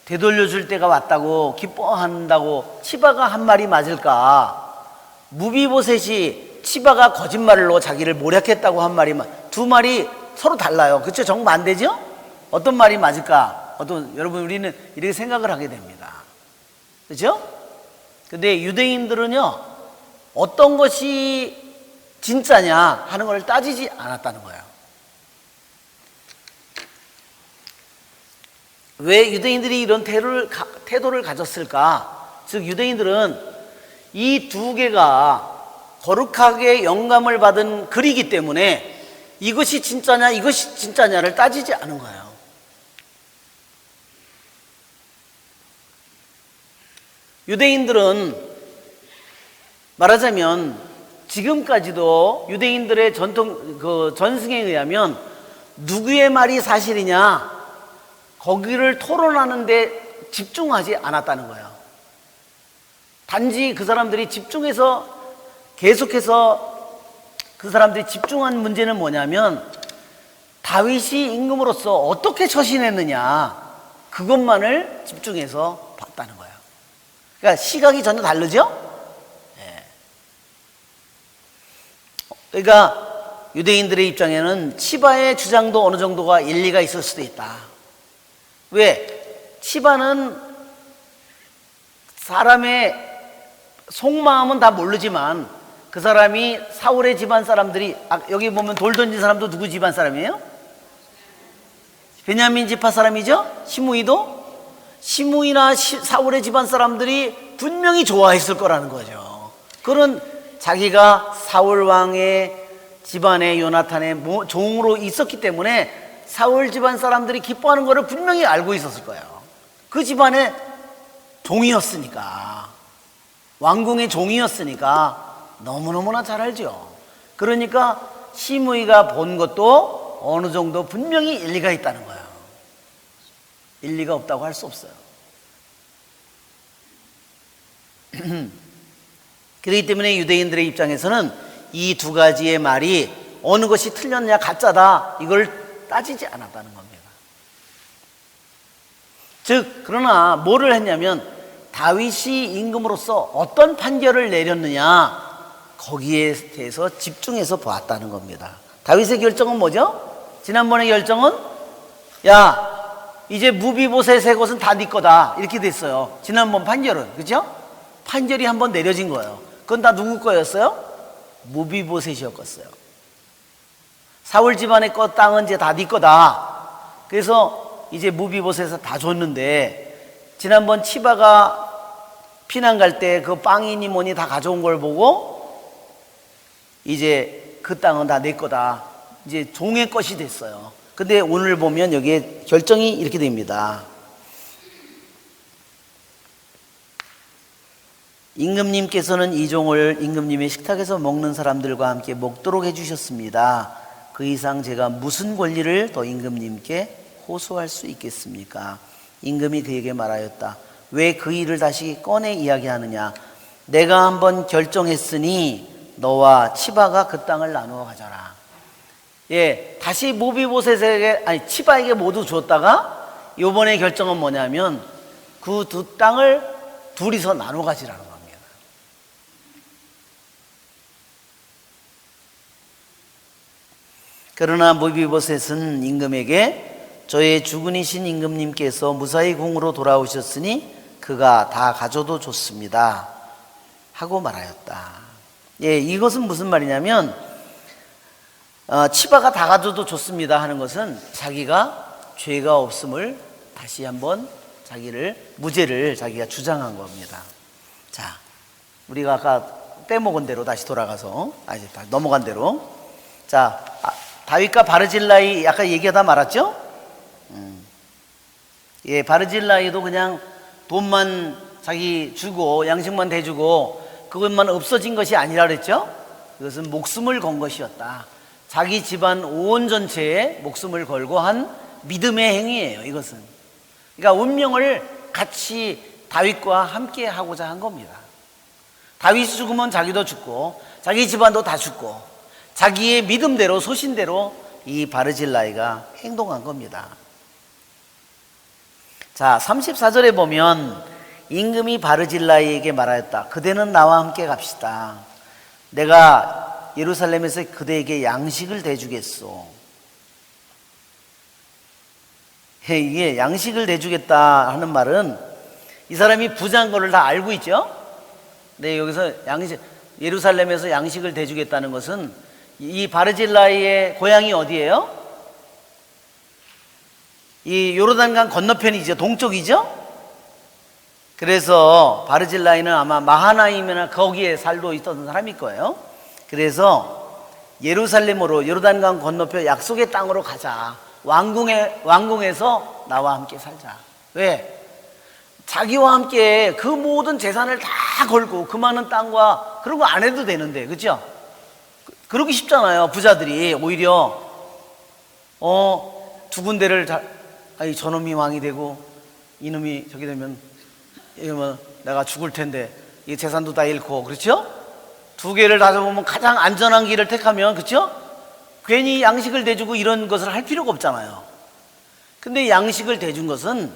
되돌려줄 때가 왔다고 기뻐한다고 치바가 한 말이 맞을까? 무비보셋이 치바가 거짓말로 자기를 모략했다고 한 말이, 두 말이 서로 달라요. 그렇죠? 정반대죠? 어떤 말이 맞을까? 여러분, 우리는 이렇게 생각을 하게 됩니다. 그렇죠? 근데 유대인들은요, 어떤 것이 진짜냐 하는 걸 따지지 않았다는 거예요. 왜 유대인들이 이런 태도를 가졌을까? 즉, 유대인들은 이 두 개가 거룩하게 영감을 받은 글이기 때문에 이것이 진짜냐, 이것이 진짜냐를 따지지 않은 거예요. 유대인들은 말하자면 지금까지도 유대인들의 전승에 의하면 누구의 말이 사실이냐, 거기를 토론하는데 집중하지 않았다는 거예요. 단지 그 사람들이 계속해서 그 사람들이 집중한 문제는 뭐냐면 다윗이 임금으로서 어떻게 처신했느냐, 그것만을 집중해서 봤다는 거예요. 그러니까 시각이 전혀 다르죠? 그러니까 유대인들의 입장에는 치바의 주장도 어느 정도가 일리가 있을 수도 있다. 왜? 치바는 사람의 속마음은 다 모르지만 그 사람이 사울의 집안 사람들이, 여기 보면 돌 던진 사람도 누구 집안 사람이에요? 베냐민 지파 사람이죠? 시므이나 사울의 집안 사람들이 분명히 좋아했을 거라는 거죠. 그런 자기가 사울 왕의 집안의 요나탄의 종으로 있었기 때문에 사울 집안 사람들이 기뻐하는 것을 분명히 알고 있었을 거예요. 그 집안의 종이었으니까, 왕궁의 종이었으니까 너무너무나 잘 알죠. 그러니까 시므이가 본 것도 어느 정도 분명히 일리가 있다는 거예요. 일리가 없다고 할 수 없어요. 그렇기 때문에 유대인들의 입장에서는 이 두 가지의 말이 어느 것이 틀렸냐, 가짜다, 이걸 따지지 않았다는 겁니다. 즉, 그러나 뭐를 했냐면 다윗이 임금으로서 어떤 판결을 내렸느냐, 거기에 대해서 집중해서 보았다는 겁니다. 다윗의 결정은 뭐죠? 지난번의 결정은 야, 이제 무비보셋의 것은 다 네 거다, 이렇게 됐어요. 지난번 판결은. 그죠? 판결이 한번 내려진 거예요. 그건 다 누구 거였어요? 무비보셋이었어요. 사울 집안의 땅은 이제 다 네 거다. 그래서 이제 무비보셋에서 다 줬는데, 지난번 치바가 피난 갈 때 그 빵이니 뭐니 다 가져온 걸 보고 이제 그 땅은 다 내 거다, 이제 종의 것이 됐어요. 근데 오늘 보면 여기에 결정이 이렇게 됩니다. 임금님께서는 이 종을 임금님의 식탁에서 먹는 사람들과 함께 먹도록 해주셨습니다. 그 이상 제가 무슨 권리를 더 임금님께 호소할 수 있겠습니까? 임금이 그에게 말하였다. 왜 그 일을 다시 꺼내 이야기하느냐? 내가 한번 결정했으니 너와 치바가 그 땅을 나누어 가져라. 다시 무비보셋에게, 치바에게 모두 줬다가 이번에 결정은 뭐냐면 그 두 땅을 둘이서 나눠 가지라는 겁니다. 그러나 무비보셋은 임금에게 저의 주군이신 임금님께서 무사히 궁으로 돌아오셨으니 그가 다 가져도 좋습니다 하고 말하였다. 이것은 무슨 말이냐면 치바가 다 가져도 좋습니다 하는 것은 자기가 죄가 없음을 다시 한번 무죄를 자기가 주장한 겁니다. 자, 우리가 아까 빼먹은 대로 다시 돌아가서, 넘어간 대로. 자, 다윗과 바르질라이 아까 얘기하다 말았죠? 바르질라이도 그냥 돈만 자기 주고 양식만 대주고 그것만 없어진 것이 아니라 그랬죠? 이것은 목숨을 건 것이었다. 자기 집안 온 전체에 목숨을 걸고 한 믿음의 행위예요, 이것은. 그러니까 운명을 같이 다윗과 함께 하고자 한 겁니다. 다윗이 죽으면 자기도 죽고 자기 집안도 다 죽고 자기의 믿음대로, 소신대로 이 바르질라이가 행동한 겁니다. 자, 34절에 보면 임금이 바르질라이에게 말하였다. 그대는 나와 함께 갑시다. 내가 예루살렘에서 그대에게 양식을 대주겠소. 이게 양식을 내주겠다 하는 말은 이 사람이 부자인 거를 다 알고 있죠. 네, 여기서 예루살렘에서 양식을 대주겠다는 것은 이 바르질라이의 고향이 어디예요? 이 요르단강 건너편이죠. 동쪽이죠. 그래서 바르질라이는 아마 마하나임이나 거기에 살고 있던 사람일 거예요. 그래서 예루살렘으로 요르단강 건너편 약속의 땅으로 가자. 왕궁에서 나와 함께 살자. 왜? 자기와 함께 그 모든 재산을 다 걸고 그 많은 땅과 그런 거 안 해도 되는데, 그렇죠? 그러기 쉽잖아요. 부자들이 오히려 두 군데를 저놈이 왕이 되고 이놈이 저기 되면 이러면 내가 죽을 텐데 이 재산도 다 잃고, 그렇죠? 두 개를 다 잡으면 가장 안전한 길을 택하면, 그렇죠? 괜히 양식을 대주고 이런 것을 할 필요가 없잖아요. 근데 양식을 대준 것은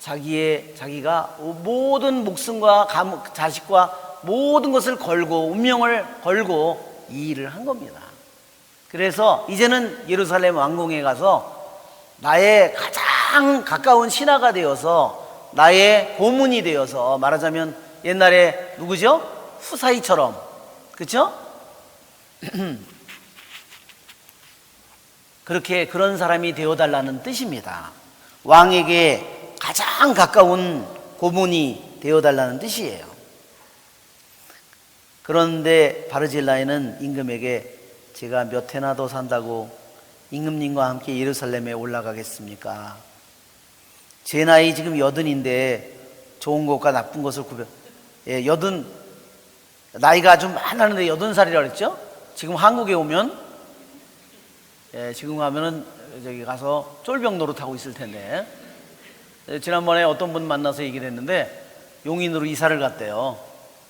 자기가 모든 목숨과 자식과 모든 것을 걸고 운명을 걸고 이 일을 한 겁니다. 그래서 이제는 예루살렘 왕궁에 가서 나의 가장 가까운 신하가 되어서 나의 고문이 되어서, 말하자면 옛날에 누구죠? 후사이처럼, 그렇죠? 그런 사람이 되어달라는 뜻입니다. 왕에게 가장 가까운 고문이 되어달라는 뜻이에요. 그런데 바르질라이는 임금에게 제가 몇 해나 더 산다고 임금님과 함께 예루살렘에 올라가겠습니까? 제 나이 지금 80인데 좋은 것과 나쁜 것을 나이가 좀 많았는데 80살이라고 그랬죠? 지금 한국에 오면 지금 가면은 저기 가서 쫄병 노릇하고 있을 텐데, 지난번에 어떤 분 만나서 얘기를 했는데 용인으로 이사를 갔대요.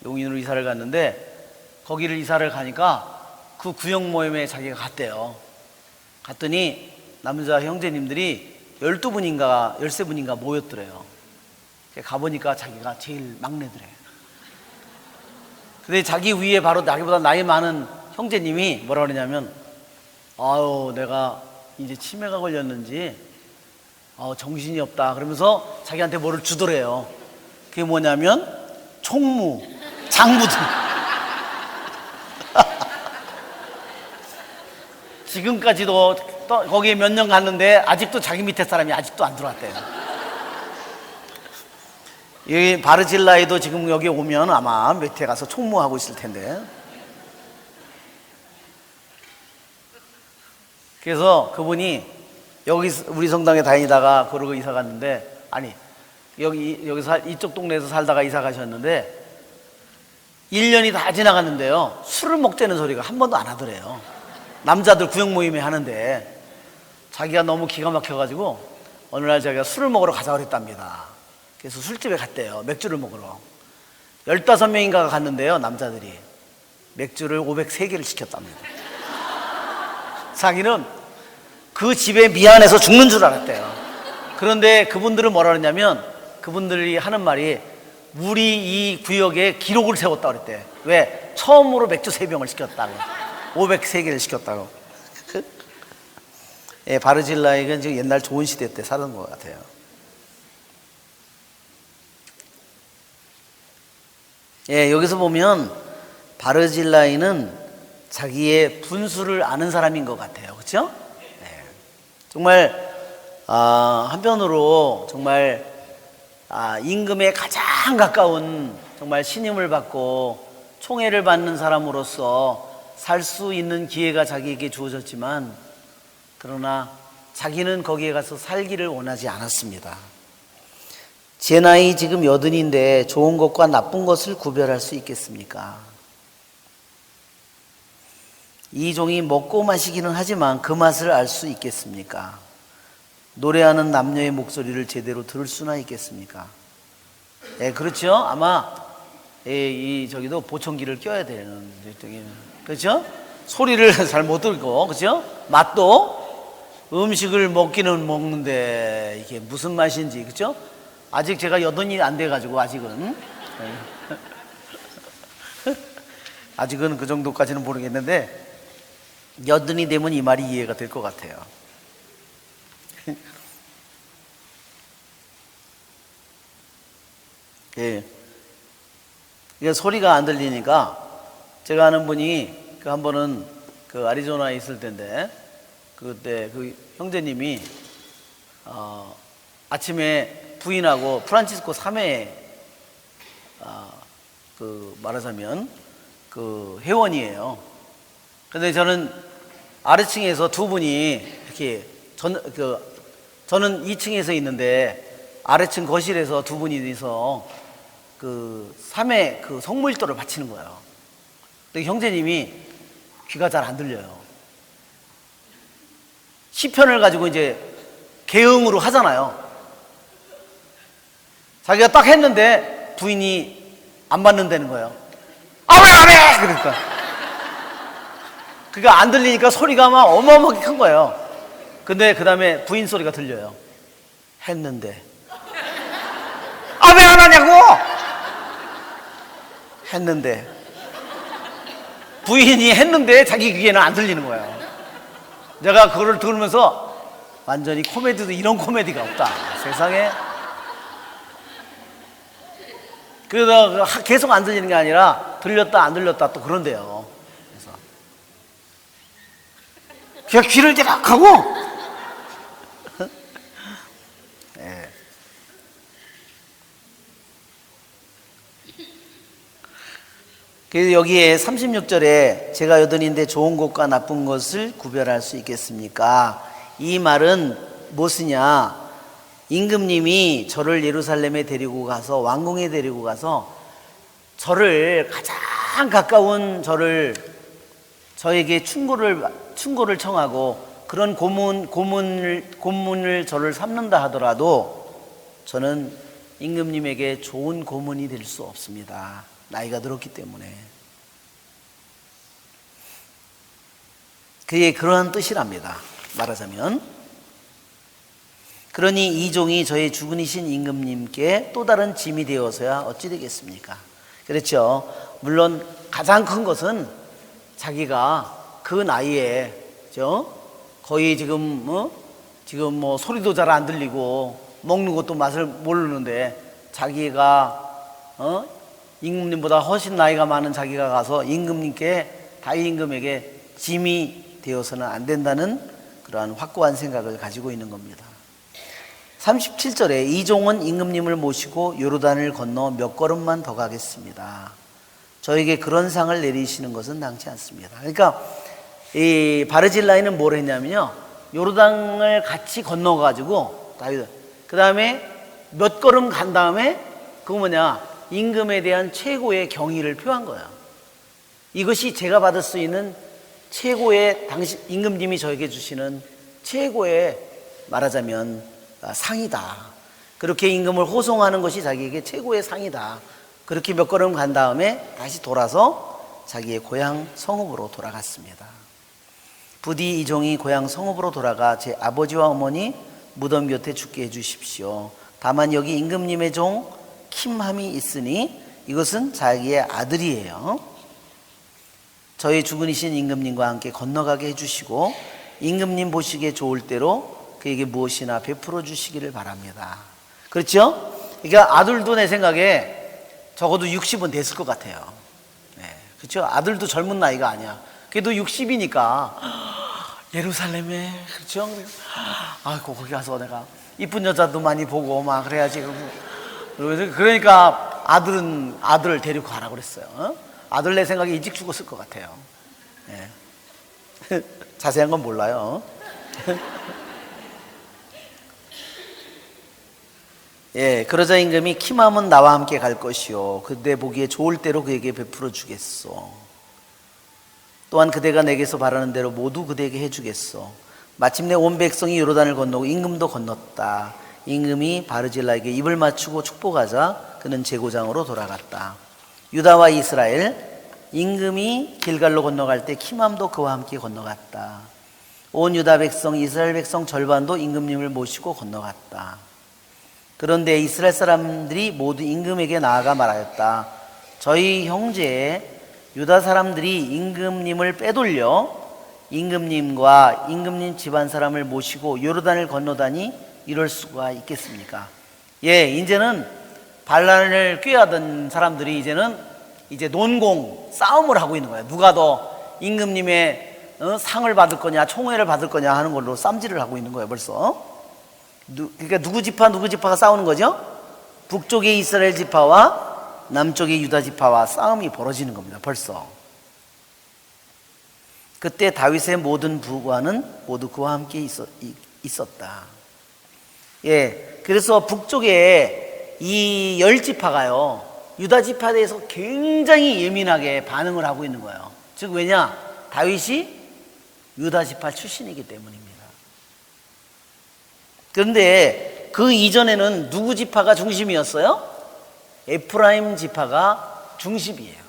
용인으로 이사를 갔는데 거기를 이사를 가니까 그 구역 모임에 자기가 갔대요. 갔더니 남자 형제님들이 12분인가 13분인가 모였더래요. 가보니까 자기가 제일 막내더래요. 근데 자기 위에 바로 자기보다 나이 많은 형제님이 뭐라 그러냐면, 아유, 내가 이제 치매가 걸렸는지 정신이 없다 그러면서 자기한테 뭐를 주더래요. 그게 뭐냐면 총무, 장부등. 지금까지도 거기에 몇 년 갔는데 아직도 자기 밑에 사람이 아직도 안 들어왔대요. 여기 바르질라이도 지금 여기 오면 아마 밑에 가서 총무하고 있을 텐데. 그래서 그분이 여기 우리 성당에 다니다가 그러고 이사 갔는데, 아니 여기서 이쪽 동네에서 살다가 이사 가셨는데 1년이 다 지나갔는데요, 술을 먹자는 소리가 한 번도 안 하더래요. 남자들 구역 모임에 하는데 자기가 너무 기가 막혀가지고 어느 날 자기가 술을 먹으러 가자 그랬답니다. 그래서 술집에 갔대요. 맥주를 먹으러. 15명인가가 갔는데요, 남자들이 맥주를 503개를 시켰답니다. 자기는 그 집에 미안해서 죽는 줄 알았대요. 그런데 그분들은 뭐라 그러냐면, 그분들이 하는 말이 우리 이 구역에 기록을 세웠다고 그랬대. 왜? 처음으로 맥주 3병을 시켰다고, 503개를 시켰다고. 예, 바르질라이가 지금 옛날 좋은 시대 때 살은 것 같아요. 예, 여기서 보면 바르질라이는 자기의 분수를 아는 사람인 것 같아요. 그렇죠? 네. 정말 한편으로 정말 임금에 가장 가까운 정말 신임을 받고 총애를 받는 사람으로서 살 수 있는 기회가 자기에게 주어졌지만, 그러나 자기는 거기에 가서 살기를 원하지 않았습니다. 제 나이 지금 80인데 좋은 것과 나쁜 것을 구별할 수 있겠습니까? 이 종이 먹고 마시기는 하지만 그 맛을 알 수 있겠습니까? 노래하는 남녀의 목소리를 제대로 들을 수나 있겠습니까? 예, 그렇죠. 아마 저기도 보청기를 껴야 되는, 그렇죠? 소리를 잘 못 듣고, 그렇죠? 맛도 음식을 먹기는 먹는데 이게 무슨 맛인지, 그렇죠? 아직 제가 80이 안 돼가지고 아직은 아직은 그 정도까지는 모르겠는데 80이 되면 이 말이 이해가 될 것 같아요. 예. 이게 소리가 안 들리니까 제가 아는 분이 한 번은 그 아리조나에 있을 때인데 그때 그 형제님이 아침에 부인하고 프란치스코 3회 그 말하자면 그 회원이에요. 근데 저는 아래층에서 두 분이 이렇게 저는 2층에서 있는데 아래층 거실에서 두 분이서 그 3회 그 성물도를 바치는 거예요. 근데 형제님이 귀가 잘 안 들려요. 시편을 가지고 이제 개응으로 하잖아요. 자기가 딱 했는데 부인이 안 받는다는 거예요. 왜 안 해! 그러니까. 그러니까 안 들리니까 소리가 막 어마어마하게 큰 거예요. 근데 그 다음에 부인 소리가 들려요. 했는데. 왜 안 하냐고! 했는데. 부인이 했는데 자기 귀에는 안 들리는 거예요. 내가 그거를 들으면서 완전히 코미디도 이런 코미디가 없다. 세상에. 그래서 계속 안 들리는 게 아니라 들렸다 안 들렸다 또 그런데요. 그래서 그냥 귀를 대박 하고 네. 그래서 여기에 36절에 제가 여든인데 좋은 것과 나쁜 것을 구별할 수 있겠습니까? 이 말은 무엇이냐? 임금님이 저를 예루살렘에 데리고 가서 왕궁에 데리고 가서 저를 가장 가까운 저에게 충고를 청하고 그런 고문을 저를 삼는다 하더라도 저는 임금님에게 좋은 고문이 될 수 없습니다. 나이가 들었기 때문에. 그게 그러한 뜻이랍니다. 말하자면. 그러니 이 종이 저의 주군이신 임금님께 또 다른 짐이 되어서야 어찌 되겠습니까? 그렇죠. 물론 가장 큰 것은 자기가 그 나이에 거의 지금 뭐 소리도 잘 안 들리고 먹는 것도 맛을 모르는데 자기가 임금님보다 훨씬 나이가 많은 자기가 가서 임금님께 다윗 임금에게 짐이 되어서는 안 된다는 그러한 확고한 생각을 가지고 있는 겁니다. 37절에 이 종은 임금님을 모시고 요르단을 건너 몇 걸음만 더 가겠습니다. 저에게 그런 상을 내리시는 것은 당치 않습니다. 그러니까 이 바르질라이는 뭘 했냐면요, 요르단을 같이 건너가지고 다윗 그 다음에 몇 걸음 간 다음에 임금에 대한 최고의 경의를 표한 거예요. 이것이 제가 받을 수 있는 최고의 당시 임금님이 저에게 주시는 최고의 말하자면 상이다. 그렇게 임금을 호송하는 것이 자기에게 최고의 상이다. 그렇게 몇 걸음 간 다음에 다시 돌아서 자기의 고향 성읍으로 돌아갔습니다. 부디 이 종이 고향 성읍으로 돌아가 제 아버지와 어머니 무덤 곁에 죽게 해주십시오. 다만 여기 임금님의 종 kim함이 있으니 이것은 자기의 아들이에요. 저희 주군이신 임금님과 함께 건너가게 해주시고 임금님 보시기에 좋을 대로 그에게 무엇이나 베풀어 주시기를 바랍니다. 그렇죠? 그러니까 아들도 내 생각에 적어도 60은 됐을 것 같아요. 네, 그렇죠? 아들도 젊은 나이가 아니야. 그래도 60이니까 예루살렘에, 그렇죠? 거기 가서 내가 이쁜 여자도 많이 보고 막 그래야지. 그러니까 아들을 데리고 가라고 그랬어요. 아들 내 생각에 일찍 죽었을 것 같아요. 네. 자세한 건 몰라요. 그러자 임금이 kim함은 나와 함께 갈 것이요 그대 보기에 좋을 대로 그에게 베풀어 주겠소. 또한 그대가 내게서 바라는 대로 모두 그대에게 해주겠소. 마침내 온 백성이 요르단을 건너고 임금도 건넜다. 임금이 바르질라에게 입을 맞추고 축복하자 그는 제고장으로 돌아갔다. 유다와 이스라엘, 임금이 길갈로 건너갈 때 kim함도 그와 함께 건너갔다. 온 유다 백성, 이스라엘 백성 절반도 임금님을 모시고 건너갔다. 그런데 이스라엘 사람들이 모두 임금에게 나아가 말하였다. 저희 형제 유다 사람들이 임금님을 빼돌려 임금님과 임금님 집안 사람을 모시고 요르단을 건너다니 이럴 수가 있겠습니까? 이제는 반란을 꾀하던 사람들이 이제는 이제 논공, 싸움을 하고 있는 거예요. 누가 더 임금님의 상을 받을 거냐, 총애를 받을 거냐 하는 걸로 쌈질을 하고 있는 거예요, 벌써. 그러니까 누구 지파가 싸우는 거죠? 북쪽의 이스라엘 지파와 남쪽의 유다 지파와 싸움이 벌어지는 겁니다, 벌써. 그때 다윗의 모든 부하는 모두 그와 함께 있었다. 예, 그래서 북쪽에 이 10지파가요, 유다 지파에 대해서 굉장히 예민하게 반응을 하고 있는 거예요. 즉, 왜냐? 다윗이 유다 지파 출신이기 때문입니다. 그런데 그 이전에는 누구 지파가 중심이었어요? 에프라임 지파가 중심이에요.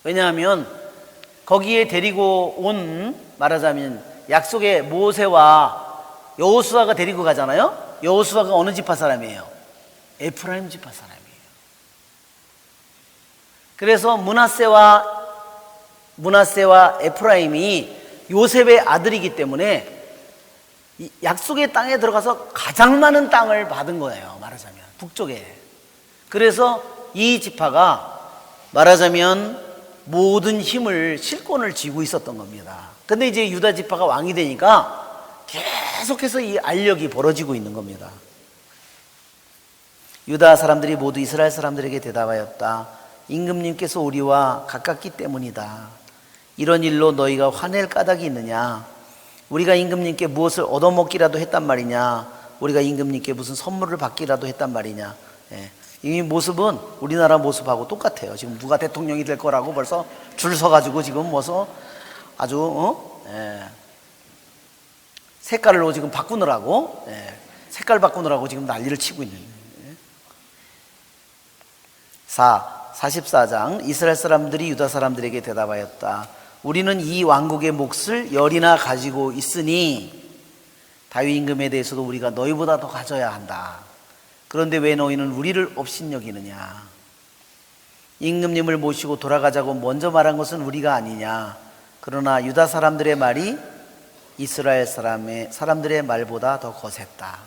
왜냐하면 거기에 데리고 온, 말하자면 약속의 모세와 여호수아가 데리고 가잖아요. 여호수아가 어느 지파 사람이에요? 에프라임 지파 사람이에요. 그래서 므낫세와 에프라임이 요셉의 아들이기 때문에 약속의 땅에 들어가서 가장 많은 땅을 받은 거예요, 말하자면 북쪽에. 그래서 이 지파가 말하자면 모든 힘을, 실권을 쥐고 있었던 겁니다. 근데 이제 유다 지파가 왕이 되니까 계속해서 이 알력이 벌어지고 있는 겁니다. 유다 사람들이 모두 이스라엘 사람들에게 대답하였다. 임금님께서 우리와 가깝기 때문이다. 이런 일로 너희가 화낼 까닭이 있느냐? 우리가 임금님께 무엇을 얻어먹기라도 했단 말이냐? 우리가 임금님께 무슨 선물을 받기라도 했단 말이냐? 예. 이 모습은 우리나라 모습하고 똑같아요. 지금 누가 대통령이 될 거라고 벌써 줄 서가지고 지금 아주 색깔로 지금 바꾸느라고, 색깔 바꾸느라고 지금 난리를 치고 있는. 44장 이스라엘 사람들이 유다 사람들에게 대답하였다. 우리는 이 왕국의 몫을 열이나 가지고 있으니 다윗 임금에 대해서도 우리가 너희보다 더 가져야 한다. 그런데 왜 너희는 우리를 업신여기느냐? 임금님을 모시고 돌아가자고 먼저 말한 것은 우리가 아니냐? 그러나 유다 사람들의 말이 이스라엘 사람들의 말보다 더 거셌다.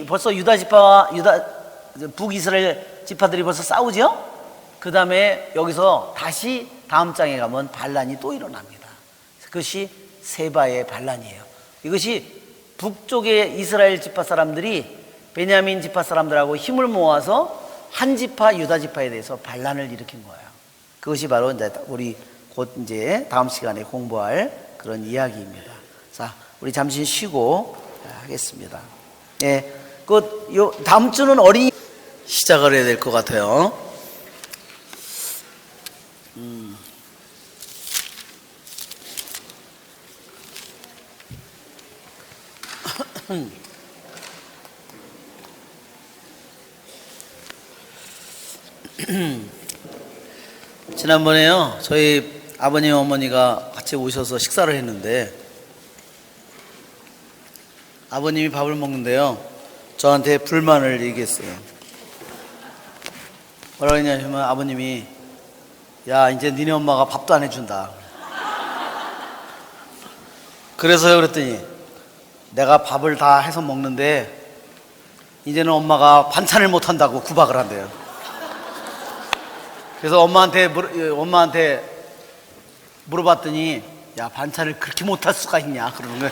벌써 유다 지파와 북이스라엘 지파들이 벌써 싸우죠? 그 다음에 여기서 다시 다음 장에 가면 반란이 또 일어납니다. 그것이 세바의 반란이에요. 이것이 북쪽의 이스라엘 지파 사람들이 베냐민 지파 사람들하고 힘을 모아서 한 지파 유다 지파에 대해서 반란을 일으킨 거예요. 그것이 바로 이제 우리 곧 이제 다음 시간에 공부할 그런 이야기입니다. 자, 우리 잠시 쉬고 하겠습니다. 예, 다음 주는 어린이 시작을 해야 될 것 같아요. 지난번에요, 저희 아버님 어머니가 같이 오셔서 식사를 했는데 아버님이 밥을 먹는데요, 저한테 불만을 얘기했어요. 뭐라고 했냐면 아버님이, 야, 이제 니네 엄마가 밥도 안 해준다. 그래서요 그랬더니, 내가 밥을 다 해서 먹는데 이제는 엄마가 반찬을 못 한다고 구박을 한대요. 그래서 엄마한테 물어봤더니, 야, 반찬을 그렇게 못할 수가 있냐 그러는 거예요.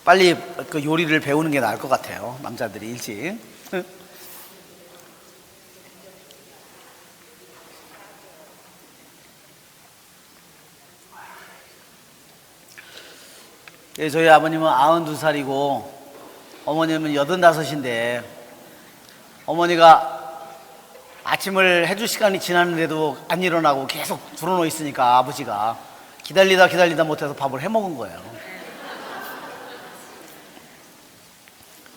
빨리 그 요리를 배우는 게 나을 것 같아요, 남자들이 일찍. 저희 아버님은 92살이고 어머님은 85인데 어머니가 아침을 해줄 시간이 지났는데도 안 일어나고 계속 불어넣어 있으니까 아버지가 기다리다 못해서 밥을 해먹은 거예요.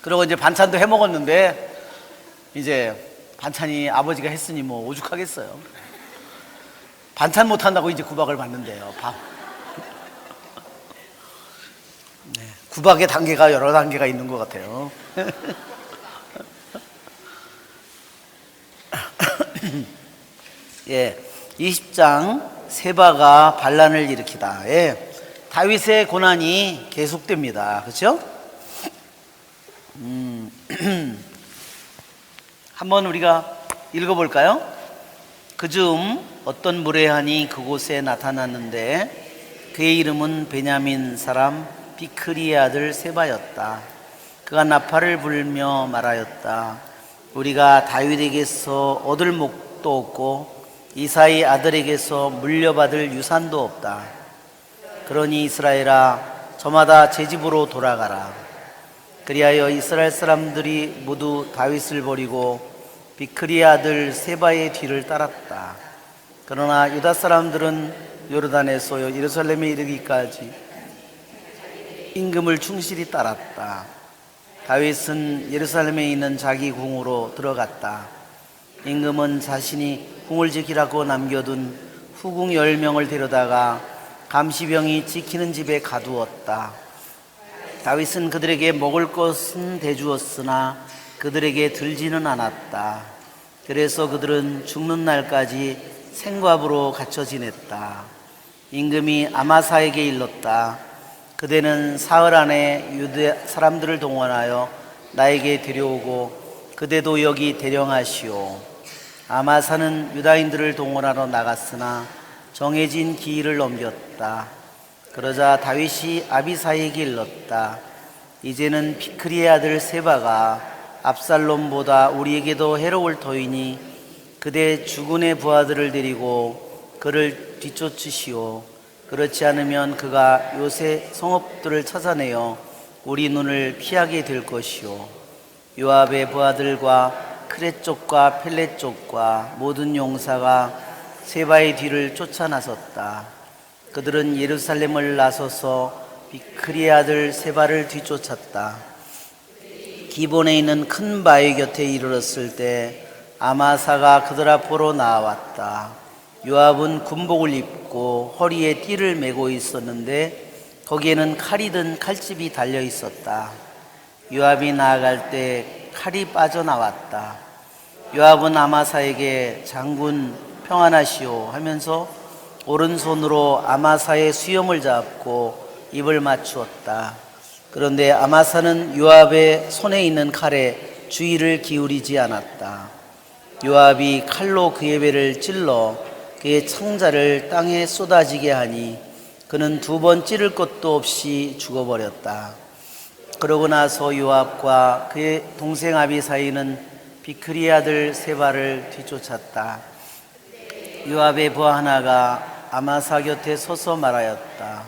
그리고 이제 반찬도 해먹었는데 이제 반찬이 아버지가 했으니 뭐 오죽하겠어요. 반찬 못한다고 이제 구박을 받는데요. 구박의 단계가 여러 단계가 있는 것 같아요. 예, 20장 세바가 반란을 일으키다. 다윗의 고난이 계속됩니다. 그렇죠? 한번 우리가 읽어볼까요? 그즈음 어떤 무례한이 그곳에 나타났는데 그의 이름은 베냐민 사람 비크리의 아들 세바였다. 그가 나팔을 불며 말하였다. 우리가 다윗에게서 얻을 목도 없고 이사의 아들에게서 물려받을 유산도 없다. 그러니 이스라엘아, 저마다 제 집으로 돌아가라. 그리하여 이스라엘 사람들이 모두 다윗을 버리고 비크리의 아들 세바의 뒤를 따랐다. 그러나 유다 사람들은 요르단에서 예루살렘에 이르기까지 임금을 충실히 따랐다. 다윗은 예루살렘에 있는 자기 궁으로 들어갔다. 임금은 자신이 궁을 지키라고 남겨둔 후궁 10명을 데려다가 감시병이 지키는 집에 가두었다. 다윗은 그들에게 먹을 것은 대주었으나 그들에게 들지는 않았다. 그래서 그들은 죽는 날까지 생갑으로 갇혀 지냈다. 임금이 아마사에게 일렀다. 그대는 사흘 안에 유대 사람들을 동원하여 나에게 데려오고 그대도 여기 대령하시오. 아마사는 유다인들을 동원하러 나갔으나 정해진 기일을 넘겼다. 그러자 다윗이 아비사에게 일렀다. 이제는 비크리의 아들 세바가 압살롬보다 우리에게도 해로울 터이니 그대 주군의 부하들을 데리고 그를 뒤쫓으시오. 그렇지 않으면 그가 요새 성읍들을 찾아내어 우리 눈을 피하게 될 것이오. 요압의 부하들과 크렛 족과 펠렛 족과 모든 용사가 세바의 뒤를 쫓아 나섰다. 그들은 예루살렘을 나서서 비크리의 아들 세바를 뒤쫓았다. 기본에 있는 큰 바위 곁에 이르렀을 때 아마사가 그들 앞으로 나왔다. 요압은 군복을 입고 허리에 띠를 메고 있었는데 거기에는 칼이 든 칼집이 달려 있었다. 요압이 나아갈 때 칼이 빠져나왔다. 요압은 아마사에게 장군 평안하시오 하면서 오른손으로 아마사의 수염을 잡고 입을 맞추었다. 그런데 아마사는 요압의 손에 있는 칼에 주의를 기울이지 않았다. 요압이 칼로 그의 배를 찔러 그의 창자를 땅에 쏟아지게 하니 그는 2번 찌를 것도 없이 죽어버렸다. 그러고 나서 요압과 그의 동생 아비사이는 비크리의 아들 세바를 뒤쫓았다. 요압의 부하 하나가 아마사 곁에 서서 말하였다.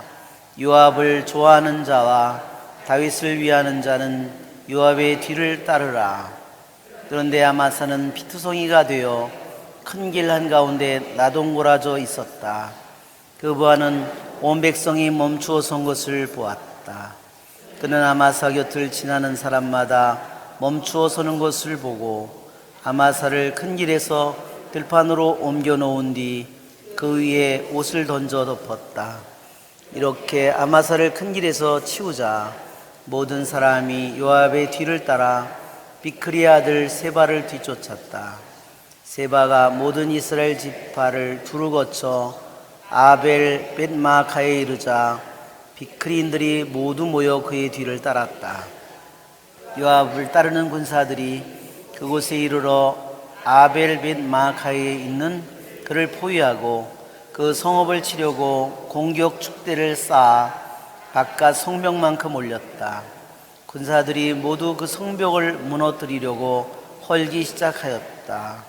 요압을 좋아하는 자와 다윗을 위하는 자는 요압의 뒤를 따르라. 그런데 아마사는 피투성이가 되어 큰 길 한가운데 나동거라져 있었다. 그 부하는 온 백성이 멈추어 선 것을 보았다. 그는 아마사 곁을 지나는 사람마다 멈추어 서는 것을 보고 아마사를 큰 길에서 들판으로 옮겨 놓은 뒤 그 위에 옷을 던져 덮었다. 이렇게 아마사를 큰 길에서 치우자 모든 사람이 요압의 뒤를 따라 비크리의 아들 세바를 뒤쫓았다. 세바가 모든 이스라엘 지파를 두루 거쳐 아벨 벳마카에 이르자 비크리인들이 모두 모여 그의 뒤를 따랐다. 요압을 따르는 군사들이 그곳에 이르러 아벨 벳마카에 있는 그를 포위하고 그 성읍을 치려고 공격 축대를 쌓아 바깥 성벽만큼 올렸다. 군사들이 모두 그 성벽을 무너뜨리려고 헐기 시작하였다.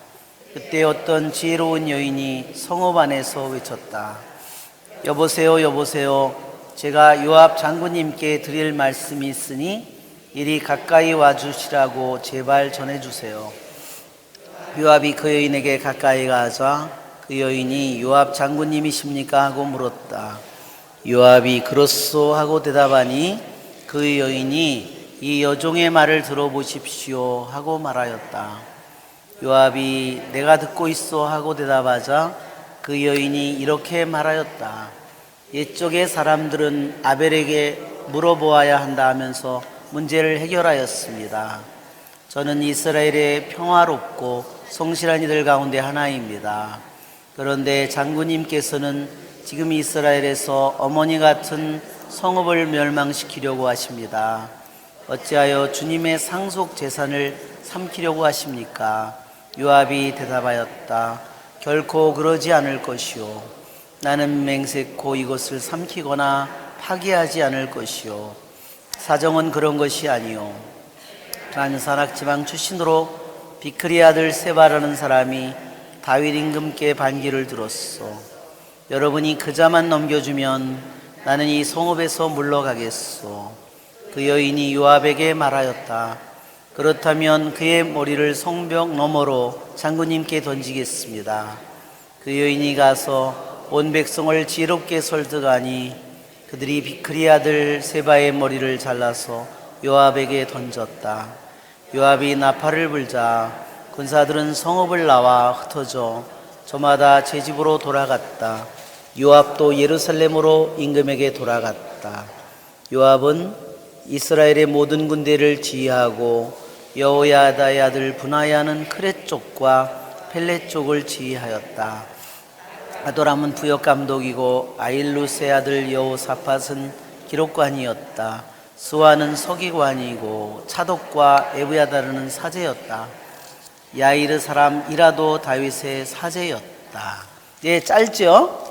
그때 어떤 지혜로운 여인이 성읍 안에서 외쳤다. 여보세요, 여보세요. 제가 요압 장군님께 드릴 말씀이 있으니 이리 가까이 와주시라고 제발 전해주세요. 요압이 그 여인에게 가까이 가자 그 여인이 요압 장군님이십니까? 하고 물었다. 요압이 그렇소 하고 대답하니 그 여인이 이 여종의 말을 들어보십시오 하고 말하였다. 요압이 내가 듣고 있어 하고 대답하자 그 여인이 이렇게 말하였다. 옛적의 사람들은 아벨에게 물어보아야 한다 하면서 문제를 해결하였습니다. 저는 이스라엘의 평화롭고 성실한 이들 가운데 하나입니다. 그런데 장군님께서는 지금 이스라엘에서 어머니 같은 성읍을 멸망시키려고 하십니다. 어찌하여 주님의 상속 재산을 삼키려고 하십니까? 요압이 대답하였다. 결코 그러지 않을 것이요. 나는 맹세코 이것을 삼키거나 파기하지 않을 것이요. 사정은 그런 것이 아니요. 난 산악지방 출신으로 비크리 아들 세바라는 사람이 다윗 임금께 반기를 들었어. 여러분이 그자만 넘겨주면 나는 이 성읍에서 물러가겠소. 그 여인이 요압에게 말하였다. 그렇다면 그의 머리를 성벽 너머로 장군님께 던지겠습니다. 그 여인이 가서 온 백성을 지혜롭게 설득하니 그들이 비크리 아들 세바의 머리를 잘라서 요압에게 던졌다. 요압이 나팔을 불자 군사들은 성읍을 나와 흩어져 저마다 제 집으로 돌아갔다. 요압도 예루살렘으로 임금에게 돌아갔다. 요압은 이스라엘의 모든 군대를 지휘하고 여호야다의 아들 분하야는 크렛 쪽과 펠렛 쪽을 지휘하였다. 아도람은 부역 감독이고 아일루스의 아들 여호사밧은 기록관이었다. 스와는 서기관이고 차독과 에브야다르는 사제였다. 야이르 사람 이라도 다윗의 사제였다. 예, 짧죠?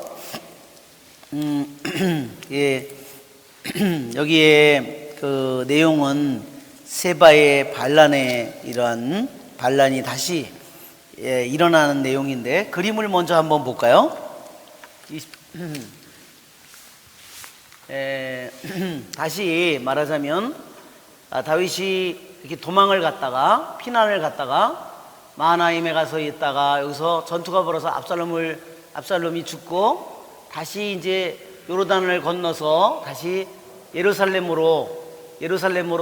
예, 여기에 그 내용은 세바의 반란의 이러한 반란이 다시 일어나는 내용인데, 그림을 먼저 한번 볼까요? 다시 말하자면 다윗이 이렇게 도망을 갔다가 피난을 갔다가 마하나임에 가서 있다가 여기서 전투가 벌어서 압살롬이 죽고 다시 이제 요르단을 건너서 다시 예루살렘으로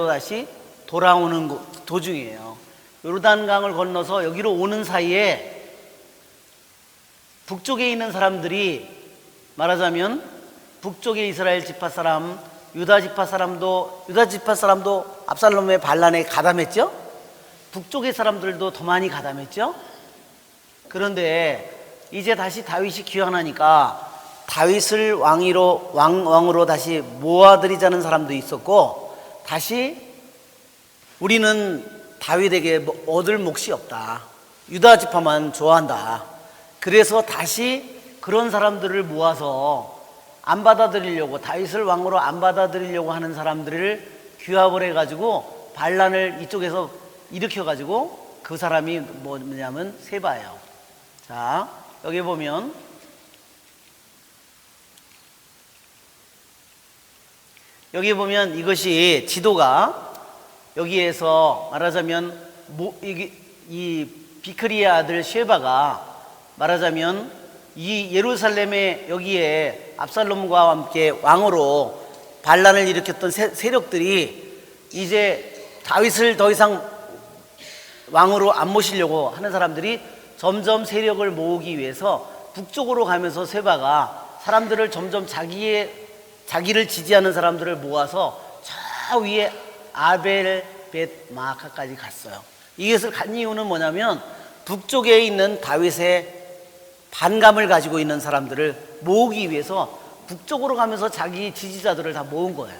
다시 돌아오는 도중이에요. 요르단강을 건너서 여기로 오는 사이에 북쪽에 있는 사람들이 말하자면 북쪽의 이스라엘 지파 사람, 유다 지파 사람도 압살롬의 반란에 가담했죠. 북쪽의 사람들도 더 많이 가담했죠. 그런데 이제 다시 다윗이 귀환하니까 다윗을 왕으로 다시 모아들이자는 사람도 있었고, 다시 우리는 다윗에게 얻을 몫이 없다, 유다 지파만 좋아한다, 그래서 다시 그런 사람들을 모아서 안 받아들이려고, 다윗을 왕으로 안 받아들이려고 하는 사람들을 규합을 해가지고 반란을 이쪽에서 일으켜가지고, 그 사람이 뭐냐면 세바예요. 자, 여기 보면 이것이 지도가, 여기에서 말하자면 이 비크리의 아들 쉐바가 말하자면 이 예루살렘에 여기에 압살롬과 함께 왕으로 반란을 일으켰던 세력들이 이제 다윗을 더 이상 왕으로 안 모시려고 하는 사람들이 점점 세력을 모으기 위해서 북쪽으로 가면서 세바가 사람들을 점점 자기를 지지하는 사람들을 모아서 저 위에 아벨벳 마아카까지 갔어요. 이것을 간 이유는 뭐냐면 북쪽에 있는 다윗의 반감을 가지고 있는 사람들을 모으기 위해서 북쪽으로 가면서 자기 지지자들을 다 모은 거예요.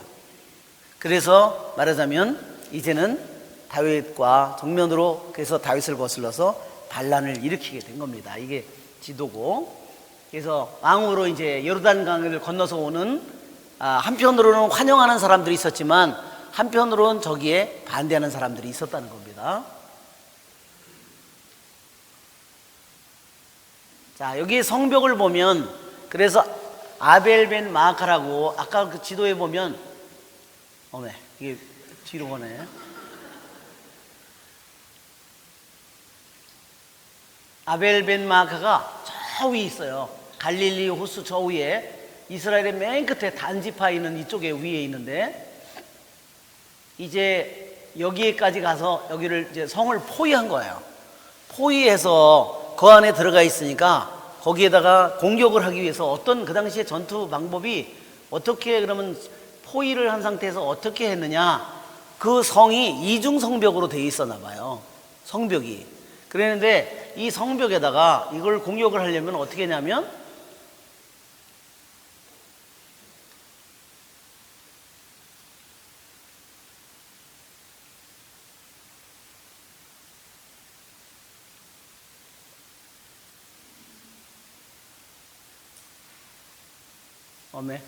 그래서 말하자면 이제는 다윗과 정면으로, 그래서 다윗을 거슬러서 반란을 일으키게 된 겁니다. 이게 지도고, 그래서 왕으로 이제 요르단강을 건너서 오는, 한편으로는 환영하는 사람들이 있었지만 한편으로는 저기에 반대하는 사람들이 있었다는 겁니다. 자, 여기 성벽을 보면, 그래서 아벨벤 마아카라고 아까 그 지도에 보면, 이게 뒤로 가네. 아벨벤 마아카가 저 위에 있어요. 갈릴리 호수 저 위에, 이스라엘의 맨 끝에 단지파 있는 이쪽에 위에 있는데, 이제 여기에까지 가서 여기를 이제 성을 포위한 거예요. 포위해서 그 안에 들어가 있으니까 거기에다가 공격을 하기 위해서 어떤, 그 당시에 전투 방법이 어떻게, 그러면 포위를 한 상태에서 어떻게 했느냐, 그 성이 이중 성벽으로 되어 있었나 봐요. 성벽이. 그랬는데 이 성벽에다가 이걸 공격을 하려면 어떻게 했냐면 어메.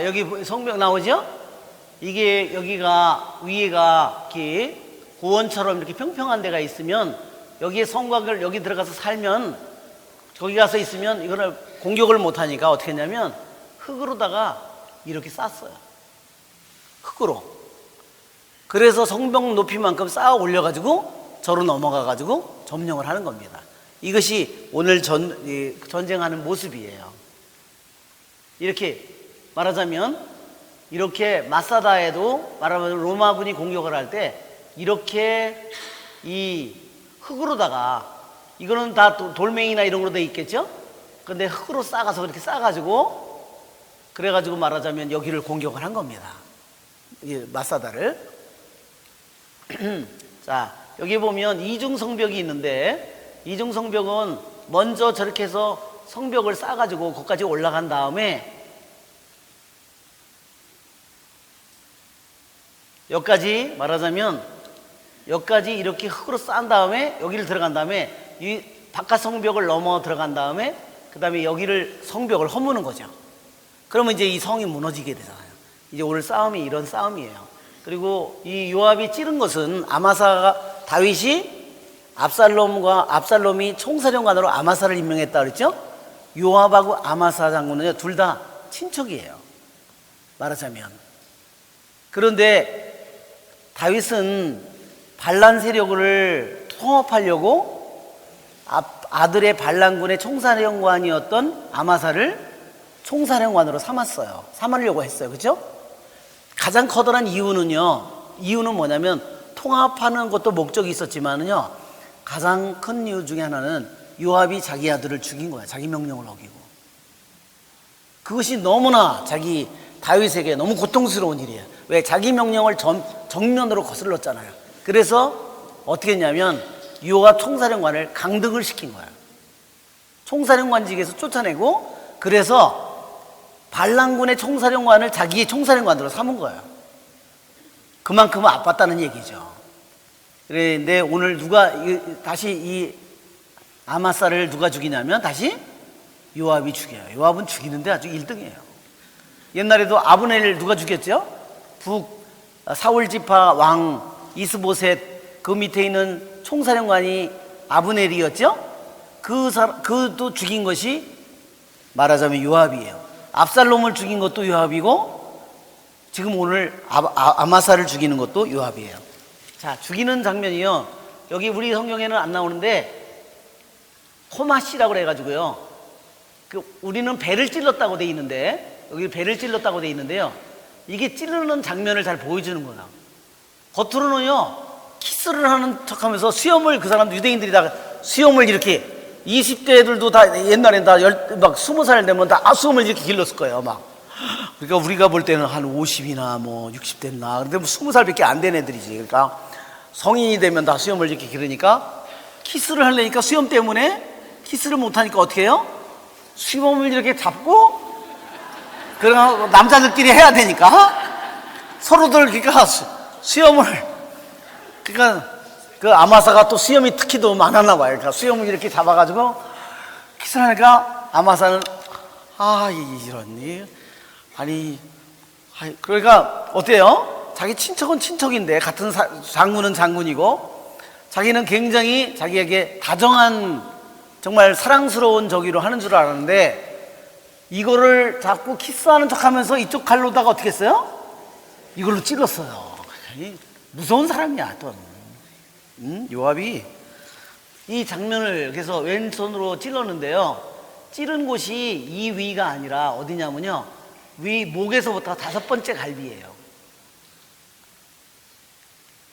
여기 성벽 나오죠? 이게 여기가 위에가 이렇게 고원처럼 이렇게 평평한 데가 있으면 여기에 성곽을 여기 들어가서 살면 거기 가서 있으면 이거를 공격을 못 하니까 어떻게 했냐면 흙으로다가 이렇게 쌌어요. 흙으로. 그래서 성벽 높이만큼 쌓아 올려가지고 저로 넘어가가지고 점령을 하는 겁니다. 이것이 오늘 전쟁하는 모습이에요. 이렇게 말하자면 이렇게 마사다에도 말하면 로마군이 공격을 할 때 이렇게 이 흙으로다가 이거는 다 돌멩이나 이런 거로 돼 있겠죠? 근데 흙으로 싸가서 그렇게 싸가지고 그래가지고 말하자면 여기를 공격을 한 겁니다. 이 마사다를. 자, 여기 보면 이중성벽이 있는데 이중성벽은 먼저 저렇게 해서 성벽을 싸가지고 거기까지 올라간 다음에 여기까지 말하자면 여기까지 이렇게 흙으로 쌓은 다음에 여기를 들어간 다음에 이 바깥 성벽을 넘어 들어간 다음에 그 다음에 여기를 성벽을 허무는 거죠. 그러면 이제 이 성이 무너지게 되잖아요. 이제 오늘 싸움이 이런 싸움이에요. 그리고 이 요압이 찌른 것은 아마사가 다윗이 압살롬이 총사령관으로 아마사를 임명했다 그랬죠? 요압하고 아마사 장군은 둘 다 친척이에요. 말하자면. 그런데 다윗은 반란 세력을 통합하려고 아들의 반란군의 총사령관이었던 아마사를 총사령관으로 삼으려고 했어요. 그죠? 가장 커다란 이유는 뭐냐면 통합하는 것도 목적이 있었지만은요, 가장 큰 이유 중에 하나는 요압이 자기 아들을 죽인 거야. 자기 명령을 어기고. 그것이 너무나 다윗에게 너무 고통스러운 일이에요. 왜? 자기 명령을 정면으로 거슬렀잖아요. 그래서 어떻게 했냐면 요압 총사령관을 강등을 시킨 거예요. 총사령관직에서 쫓아내고, 그래서 반란군의 총사령관을 자기의 총사령관으로 삼은 거예요. 그만큼 아팠다는 얘기죠. 그런데 오늘 다시 이 아마사를 누가 죽이냐면 다시 요압이 죽여요. 요압은 죽이는데 아주 1등이에요. 옛날에도 아브넬을 누가 죽였죠? 사울지파 왕 이스보셋 그 밑에 있는 총사령관이 아브넬이었죠? 그도 죽인 것이 말하자면 요압이에요. 압살롬을 죽인 것도 요압이고 지금 오늘 아마사를 죽이는 것도 요압이에요. 자, 죽이는 장면이요, 여기 우리 성경에는 안 나오는데 호마시라고 해가지고요, 우리는 배를 찔렀다고 돼 있는데, 여기 배를 찔렀다고 돼 있는데요, 이게 찌르는 장면을 잘 보여주는 거예요. 겉으로는요 키스를 하는 척하면서 수염을, 그 사람도 유대인들이 다 수염을 이렇게, 20대 애들도 다 옛날엔 다 막 20살 되면 다 수염을 이렇게 길렀을 거예요. 막. 그러니까 우리가 볼 때는 한 50이나 뭐 60대나, 근데 뭐 20살밖에 안 된 애들이지. 그러니까 성인이 되면 다 수염을 이렇게 기르니까, 키스를 하려니까 수염 때문에 키스를 못하니까 어떻게 해요? 수염을 이렇게 잡고, 그러면 남자들끼리 해야 되니까 서로들 그러니까 수염을, 그러니까 그 아마사가 또 수염이 특히 더 많았나 봐요. 그러니까 수염을 이렇게 잡아가지고 키스를 하니까 아마사는 이런 일, 그러니까 어때요? 자기 친척은 친척인데, 같은 장군은 장군이고, 자기는 굉장히 자기에게 다정한 정말 사랑스러운 저기로 하는 줄 알았는데, 이거를 자꾸 키스하는 척하면서 이쪽 칼로다가 어떻게 했어요? 이걸로 찔렀어요. 무서운 사람이야 또. 요압이 이 장면을 그래서 왼손으로 찔렀는데요, 찌른 곳이 이 위가 아니라 어디냐면요, 위 목에서부터 5번째 갈비예요.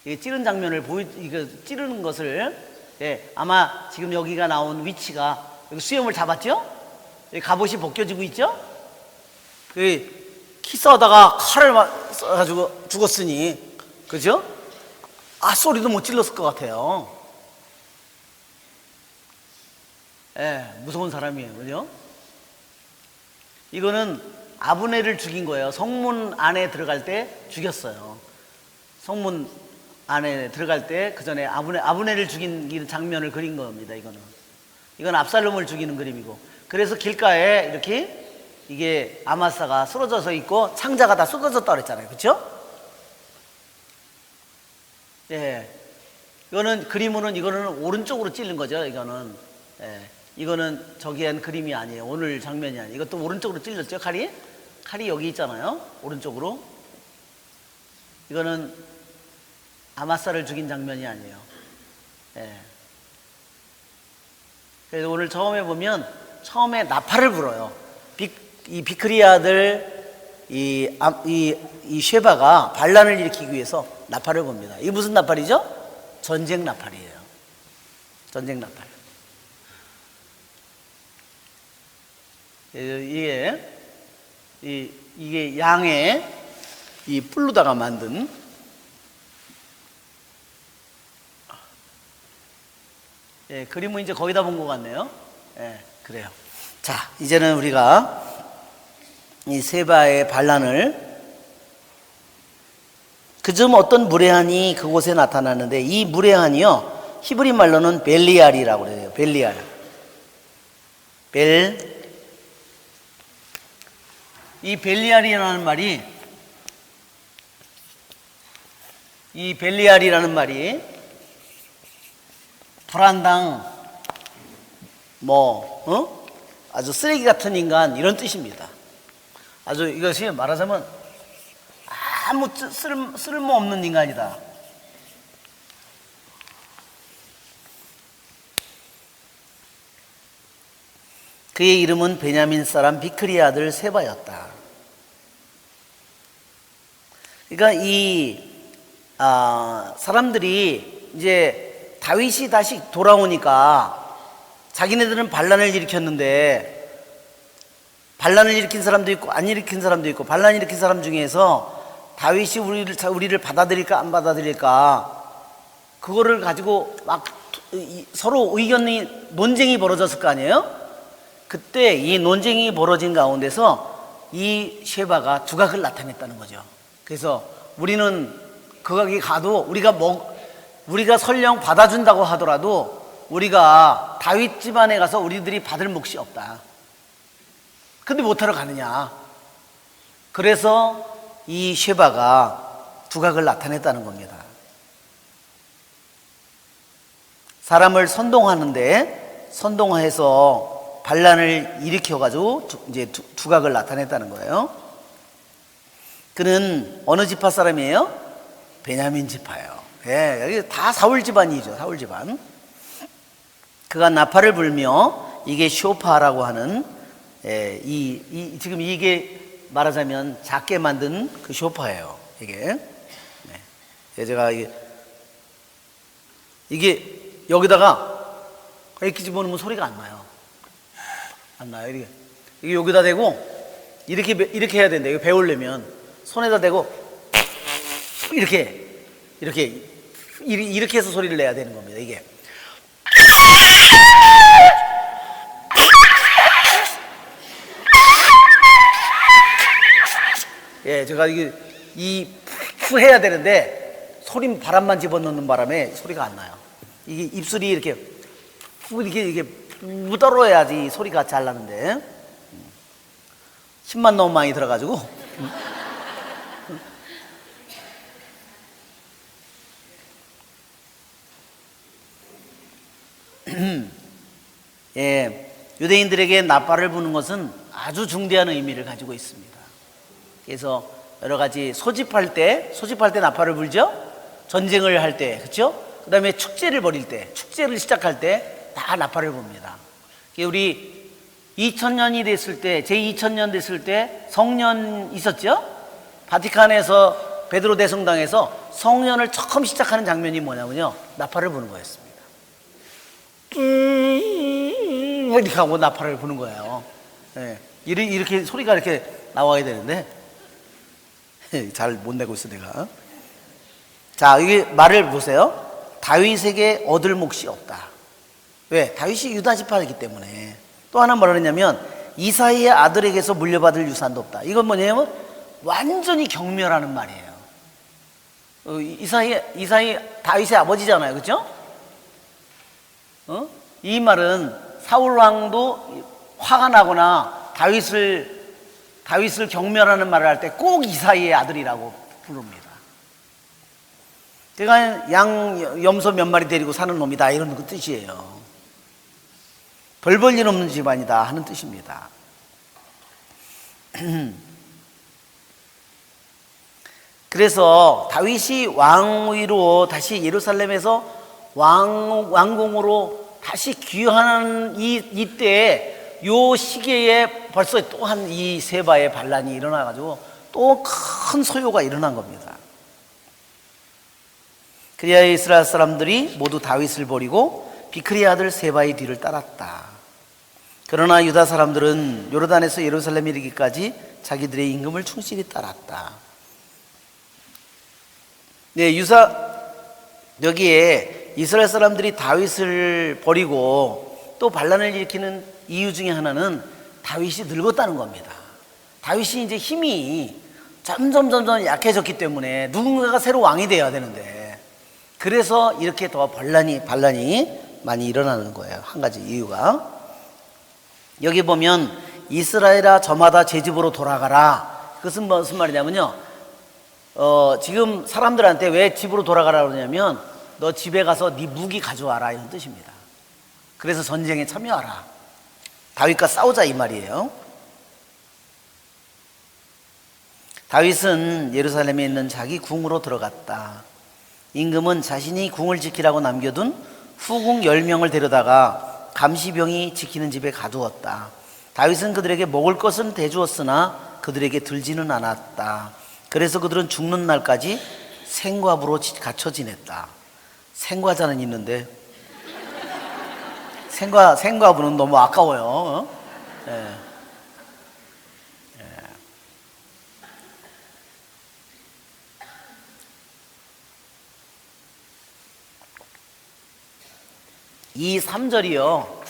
이 찌른 장면을 이거 찌르는 것을, 아마 지금 여기가 나온 위치가 여기 수염을 잡았죠? 여기 갑옷이 벗겨지고 있죠? 키스하다가 칼을 써가지고 죽었으니, 그죠? 소리도 못 질렀을 것 같아요. 무서운 사람이에요. 그죠? 이거는 아브넬을 죽인 거예요. 성문 안에 들어갈 때 죽였어요. 성문 안에 들어갈 때 그 전에 아브넬을 죽인 장면을 그린 겁니다. 이건 압살롬을 죽이는 그림이고, 그래서 길가에 이렇게 이게 아마사가 쓰러져서 있고 창자가 다 쏟아졌다 그랬잖아요. 그렇죠? 예. 이거는 그림으로는 이거는 오른쪽으로 찔른 거죠. 이거는. 예. 이거는 저기 한 그림이 아니에요. 오늘 장면이 아니에요. 이것도 오른쪽으로 찔렸죠, 칼이? 칼이 여기 있잖아요. 오른쪽으로. 이거는 아마사를 죽인 장면이 아니에요. 예. 그래서 오늘 처음에 보면 처음에 나팔을 불어요. 이 비크리 아들 이 쉐바가 반란을 일으키기 위해서 나팔을 봅니다. 이게 무슨 나팔이죠? 전쟁 나팔이에요. 전쟁 나팔. 이게 양의 이 뿔로다가 만든 그림은 이제 거의 다 본 것 같네요. 그래요. 자, 이제는 우리가 이 세바의 반란을 그중 어떤 무례한이 그곳에 나타나는데 이 무례한이요 히브리 말로는 벨리알이라고 그래요. 벨리알. 이 벨리알이라는 말이 불안당 아주 쓰레기 같은 인간 이런 뜻입니다. 아주 이것이 말하자면 아무 쓸모없는 인간이다. 그의 이름은 베냐민 사람 비크리 아들 세바였다. 그러니까 사람들이 이제 다윗이 다시 돌아오니까 자기네들은 반란을 일으켰는데 반란을 일으킨 사람도 있고 안 일으킨 사람도 있고 반란 일으킨 사람 중에서 다윗이 우리를 받아들일까 안 받아들일까 그거를 가지고 막 서로 논쟁이 벌어졌을 거 아니에요? 그때 이 논쟁이 벌어진 가운데서 이 쉐바가 두각을 나타냈다는 거죠. 그래서 우리는 거기 가도 우리가 설령 받아준다고 하더라도 우리가 다윗 집안에 가서 우리들이 받을 몫이 없다. 근데 못하러 가느냐. 그래서 이 쉐바가 두각을 나타냈다는 겁니다. 사람을 선동해서 반란을 일으켜가지고 이제 두각을 나타냈다는 거예요. 그는 어느 지파 사람이에요? 베냐민 지파예요. 여기 다 사울 집안이죠. 사울 집안. 그가 나팔을 불며 이게 쇼파라고 하는 지금 이게 말하자면 작게 만든 그 쇼파예요. 이게 제가 이게 여기다가 이렇게 집어넣으면 소리가 안 나요. 안 나요. 이게 여기다 대고 이렇게 해야 된다. 이거 배우려면 손에다 대고 이렇게 해서 소리를 내야 되는 겁니다. 이게 제가 푸 해야 되는데 바람만 집어넣는 바람에 소리가 안 나요. 이게 입술이 이렇게 떨어야지 소리가 잘 나는데 힘만 너무 많이 들어가지고 유대인들에게 나팔을 부는 것은 아주 중대한 의미를 가지고 있습니다. 그래서 여러 가지 소집할 때 나팔을 불죠. 전쟁을 할 때, 그렇죠? 그다음에 축제를 벌일 때, 축제를 시작할 때 다 나팔을 붑니다. 우리 2000년이 됐을 때, 제2000년 됐을 때 성년 있었죠? 바티칸에서 베드로 대성당에서 성년을 처음 시작하는 장면이 뭐냐면요, 나팔을 부는 거였습니다. 이렇게 하고 나팔을 부는 거예요. 이렇게 소리가 이렇게 나와야 되는데 잘 못 내고 있어 내가. 자, 이게 말을 보세요. 다윗에게 얻을 몫이 없다. 왜? 다윗이 유다 지파이기 때문에. 또 하나 뭐라 그러냐면 이사이의 아들에게서 물려받을 유산도 없다. 이건 뭐냐면 완전히 경멸하는 말이에요. 이사이 다윗의 아버지잖아요, 그렇죠? 이 말은 사울 왕도 화가 나거나 다윗을 다윗을 경멸하는 말을 할 때 꼭 이사이의 아들이라고 부릅니다. 그러니까 염소 몇 마리 데리고 사는 놈이다 이런 그 뜻이에요. 별 볼 일 없는 집안이다 하는 뜻입니다. 그래서 다윗이 왕위로 다시 예루살렘에서 왕궁으로 다시 귀환하는 이때에 요 시기에 벌써 또한 이 세바의 반란이 일어나가지고 또 큰 소요가 일어난 겁니다. 그리하여 이스라엘 사람들이 모두 다윗을 버리고 비크리의 아들 세바의 뒤를 따랐다. 그러나 유다 사람들은 요르단에서 예루살렘에 이르기까지 자기들의 임금을 충실히 따랐다. 네, 여기에 이스라엘 사람들이 다윗을 버리고 또 반란을 일으키는 이유 중에 하나는 다윗이 늙었다는 겁니다. 다윗이 이제 힘이 점점 약해졌기 때문에 누군가가 새로 왕이 되어야 되는데, 그래서 이렇게 더 반란이 많이 일어나는 거예요. 한 가지 이유가. 여기 보면 이스라엘아 저마다 제 집으로 돌아가라. 그것은 무슨 말이냐면요, 지금 사람들한테 왜 집으로 돌아가라 그러냐면 너 집에 가서 네 무기 가져와라 이런 뜻입니다. 그래서 전쟁에 참여하라, 다윗과 싸우자 이 말이에요. 다윗은 예루살렘에 있는 자기 궁으로 들어갔다. 임금은 자신이 궁을 지키라고 남겨둔 후궁 10명을 데려다가 감시병이 지키는 집에 가두었다. 다윗은 그들에게 먹을 것은 대주었으나 그들에게 들지는 않았다. 그래서 그들은 죽는 날까지 생과부로 갇혀 지냈다. 생과자는 있는데 생과부는 너무 아까워요. 네. 이 3절이요,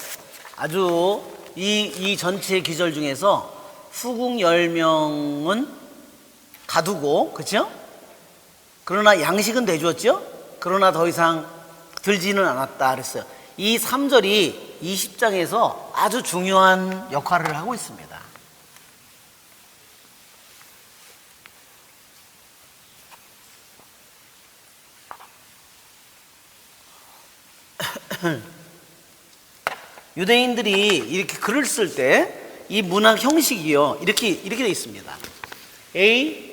아주 이 전체 기절 중에서 후궁 10명은 가두고, 그렇죠? 그러나 양식은 내주었죠? 그러나 더 이상 들지는 않았다 그랬어요. 이 3절이 20장에서 아주 중요한 역할을 하고 있습니다. 유대인들이 이렇게 글을 쓸 때 이 문학 형식이요, 이렇게 되어 있습니다. A.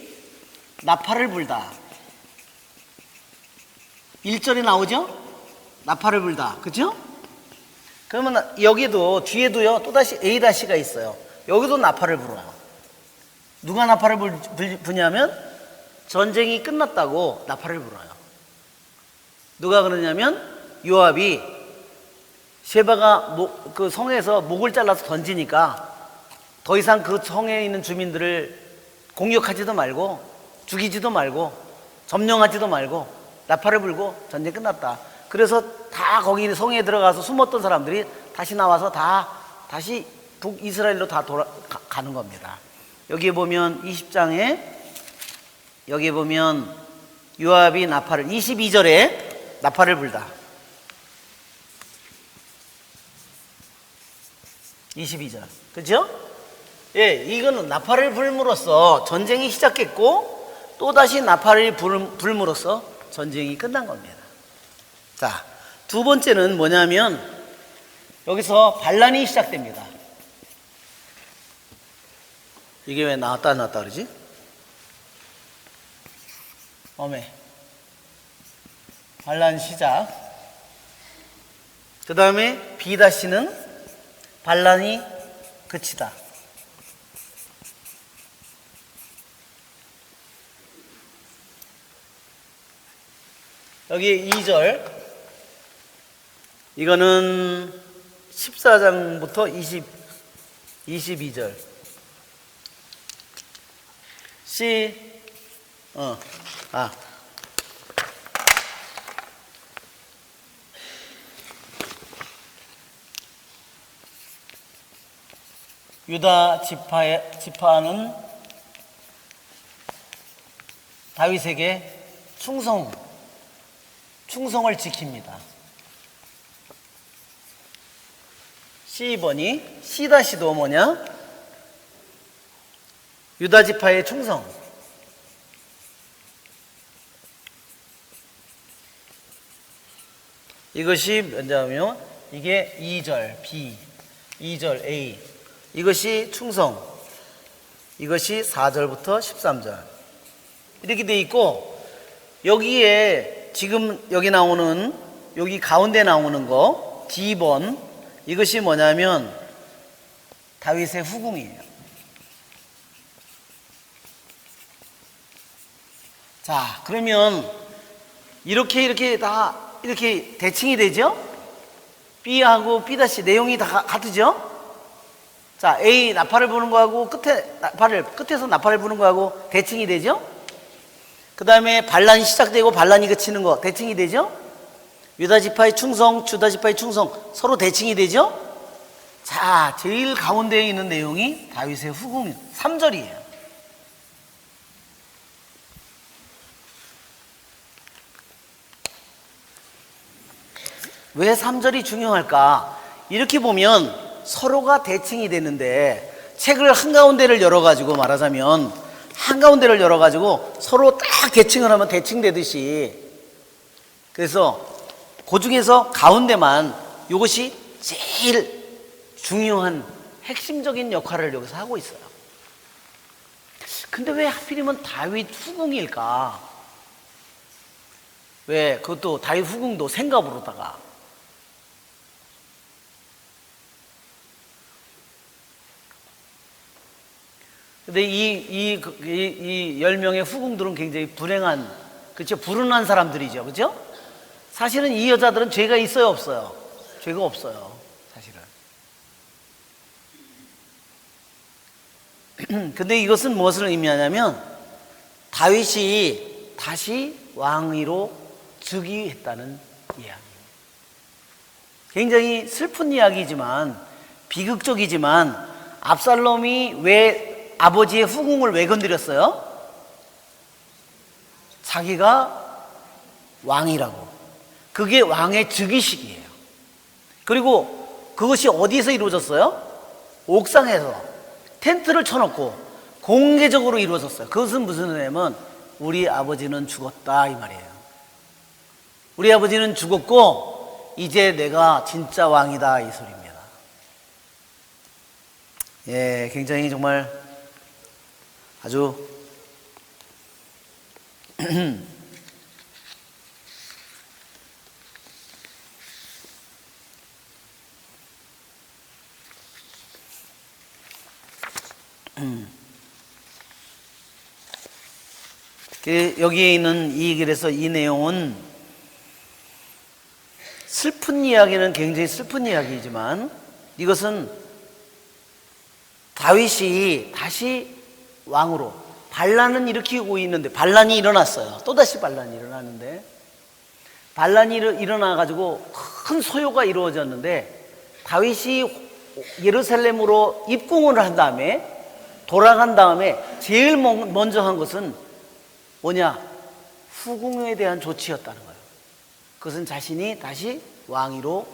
나팔을 불다. 1절에 나오죠? 나팔을 불다. 그죠? 그러면 여기도 뒤에도요 또다시 A-가 있어요. 여기도 나팔을 불어요. 누가 나팔을 부냐면 전쟁이 끝났다고 나팔을 불어요. 누가 그러냐면 요압이 셰바가 그 성에서 목을 잘라서 던지니까 더 이상 그 성에 있는 주민들을 공격하지도 말고 죽이지도 말고 점령하지도 말고 나팔을 불고 전쟁 끝났다. 그래서 다 거기 성에 들어가서 숨었던 사람들이 다시 나와서 다시 북이스라엘로 다 가는 겁니다. 여기에 보면 20장에 여기에 보면 요압이 나팔을 22절에 나팔을 불다. 22절. 그죠? 예, 이거는 나팔을 불므로써 전쟁이 시작했고 또다시 나팔을 불므로써 전쟁이 끝난 겁니다. 자, 두 번째는 뭐냐면 여기서 반란이 시작됩니다. 이게 왜 나왔다 안 나왔다 그러지? 어메. 반란 시작. 그 다음에 B-는 반란이 그치다. 여기 2절, 이거는 14장부터 22절. 유다 지파는 다윗에게 충성을 지킵니다. C2번이 C-도 뭐냐? 유다 지파의 충성. 이것이 뭐냐면 이게 2절 B, 2절 A. 이것이 충성. 이것이 4절부터 13절. 이렇게 돼 있고, 여기에 지금 여기 나오는, 여기 가운데 나오는 거 D번, 이것이 뭐냐면 다윗의 후궁이에요. 자, 그러면 이렇게 다 이렇게 대칭이 되죠? B하고 B' 내용이 다 같으죠? 자, A 나팔을 부는 거하고 끝에서 나팔을 부는 거하고 대칭이 되죠? 그 다음에 반란이 시작되고 반란이 그치는 거 대칭이 되죠? 유다 지파의 충성, 주다 지파의 충성 서로 대칭이 되죠? 자, 제일 가운데에 있는 내용이 다윗의 후궁 3절이에요. 왜 3절이 중요할까? 이렇게 보면 서로가 대칭이 되는데, 책을 한가운데를 열어가지고 말하자면 한가운데를 열어가지고 서로 딱 대칭을 하면 대칭되듯이, 그래서 그 중에서 가운데만 이것이 제일 중요한 핵심적인 역할을 여기서 하고 있어요. 근데 왜 하필이면 다윗 후궁일까? 왜 그것도 다윗 후궁도 생갑으로다가. 근데 이 10명의 후궁들은 굉장히 불행한, 그렇죠? 불운한 사람들이죠. 그렇죠? 사실은 이 여자들은 죄가 있어요, 없어요? 죄가 없어요, 사실은. 근데 이것은 무엇을 의미하냐면 다윗이 다시 왕위로 즉위했다는 이야기입니다. 굉장히 슬픈 이야기지만, 비극적이지만, 압살롬이 왜 아버지의 후궁을 왜 건드렸어요? 자기가 왕이라고. 그게 왕의 즉위식이에요. 그리고 그것이 어디서 이루어졌어요? 옥상에서 텐트를 쳐놓고 공개적으로 이루어졌어요. 그것은 무슨 의미냐면 우리 아버지는 죽었다 이 말이에요. 우리 아버지는 죽었고 이제 내가 진짜 왕이다 이 소리입니다. 예, 굉장히 정말 아주 여기에 있는 그래서 이 내용은 슬픈 이야기는 굉장히 슬픈 이야기이지만 이것은 다윗이 다시 왕으로 반란은 일으키고 있는데 반란이 일어났어요. 또다시 반란이 일어나는데 반란이 일어나가지고 큰 소요가 이루어졌는데 다윗이 예루살렘으로 입궁을 한 다음에 돌아간 다음에 제일 먼저 한 것은 뭐냐? 후궁에 대한 조치였다는 거예요. 그것은 자신이 다시 왕위로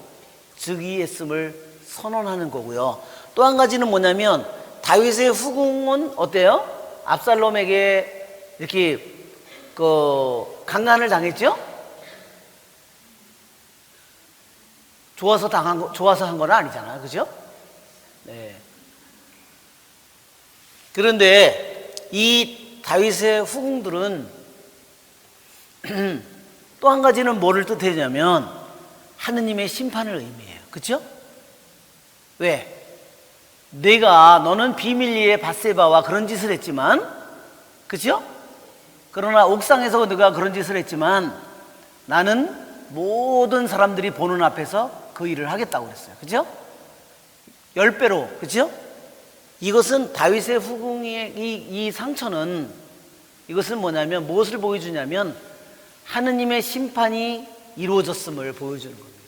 즉위했음을 선언하는 거고요. 또 한 가지는 뭐냐면 다윗의 후궁은 어때요? 압살롬에게 이렇게 강간을 당했죠? 좋아서 한 건 아니잖아요, 그죠? 네. 그런데 이 다윗의 후궁들은 또 한 가지는 뭐를 뜻하냐면 하느님의 심판을 의미해요. 그렇죠? 왜? 너는 비밀리에 밧세바와 그런 짓을 했지만, 그렇죠? 그러나 옥상에서 네가 그런 짓을 했지만 나는 모든 사람들이 보는 앞에서 그 일을 하겠다고 그랬어요. 그렇죠? 10배로, 그렇죠? 이것은 다윗의 후궁의 이 상처는 이것은 뭐냐면 무엇을 보여주냐면 하느님의 심판이 이루어졌음을 보여주는 겁니다.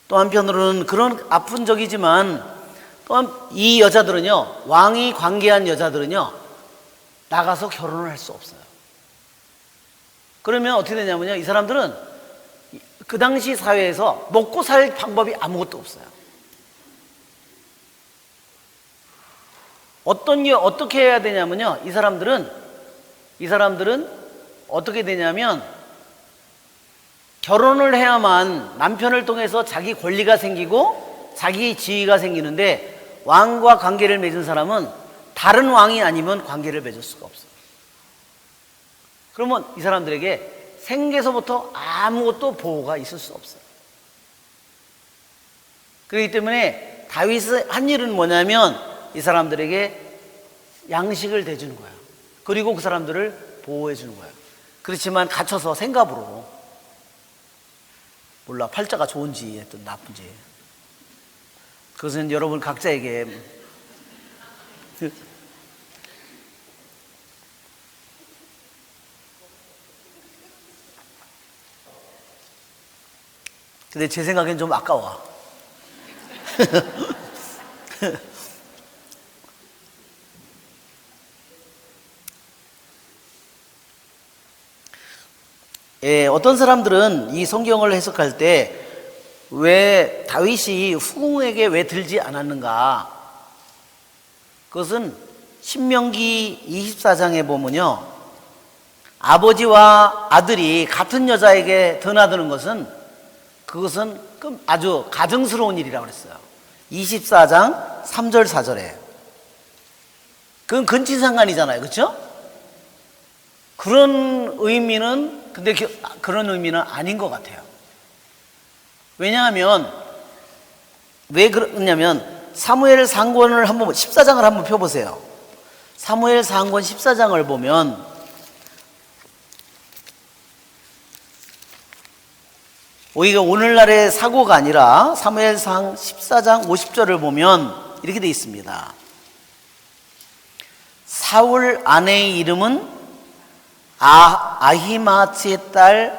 또 한편으로는 그런 아픈 적이지만 또한 이 여자들은요, 왕이 관계한 여자들은요 나가서 결혼을 할 수 없어요. 그러면 어떻게 되냐면요, 이 사람들은 그 당시 사회에서 먹고 살 방법이 아무것도 없어요. 어떻게 해야 되냐면요. 이 사람들은 어떻게 되냐면 결혼을 해야만 남편을 통해서 자기 권리가 생기고 자기 지위가 생기는데, 왕과 관계를 맺은 사람은 다른 왕이 아니면 관계를 맺을 수가 없어요. 그러면 이 사람들에게 생계서부터 아무것도 보호가 있을 수 없어요. 그렇기 때문에 다윗이 한 일은 뭐냐면 이 사람들에게 양식을 대주는 거예요. 그리고 그 사람들을 보호해 주는 거예요. 그렇지만 갇혀서 생갑으로, 몰라 팔자가 좋은지 했던 나쁜지, 그것은 여러분 각자에게. 근데 제 생각엔 좀 아까워. 예, 어떤 사람들은 이 성경을 해석할 때 왜 다윗이 후궁에게 왜 들지 않았는가? 그것은 신명기 24장에 보면요, 아버지와 아들이 같은 여자에게 드나드는 것은 그것은 아주 가증스러운 일이라고 그랬어요. 24장 3절 4절에. 그건 근친상간이잖아요. 그렇죠? 그런 의미는, 근데 그런 의미는 아닌 것 같아요. 왜냐하면, 왜 그러냐면 사무엘 상권을 한번 14장을 한번 펴보세요. 사무엘 상권 14장을 보면 오히려 오늘날의 사고가 아니라 사무엘상 14장 50절을 보면 이렇게 되어 있습니다. 사울 아내의 이름은 아히마츠의 딸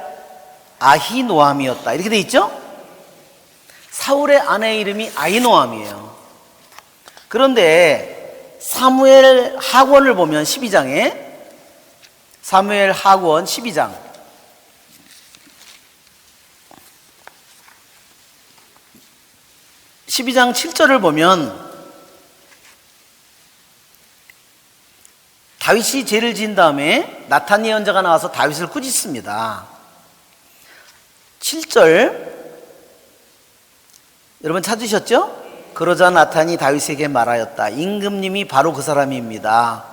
아히노암이었다. 이렇게 되어 있죠? 사울의 아내의 이름이 아히노암이에요. 그런데 사무엘 하권을 보면 12장에, 사무엘 하권 12장 7절을 보면 다윗이 죄를 지은 다음에 나탄 예언자가 나와서 다윗을 꾸짖습니다. 7절 여러분 찾으셨죠? 그러자 나탄이 다윗에게 말하였다. 임금님이 바로 그 사람입니다.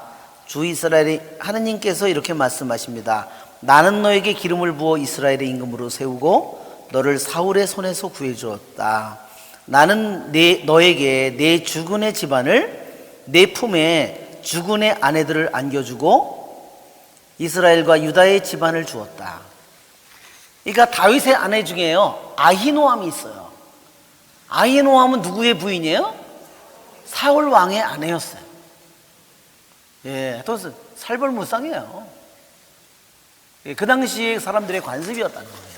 주 이스라엘의 하느님께서 이렇게 말씀하십니다. 나는 너에게 기름을 부어 이스라엘의 임금으로 세우고 너를 사울의 손에서 구해주었다. 나는 너에게 내 주군의 집안을 내 품에 주군의 아내들을 안겨주고 이스라엘과 유다의 집안을 주었다. 그러니까 다윗의 아내 중에요, 아히노암이 있어요. 아히노암은 누구의 부인이에요? 사울 왕의 아내였어요. 예, 또 살벌무쌍이에요. 예, 그 당시에 사람들의 관습이었다는 겁니다.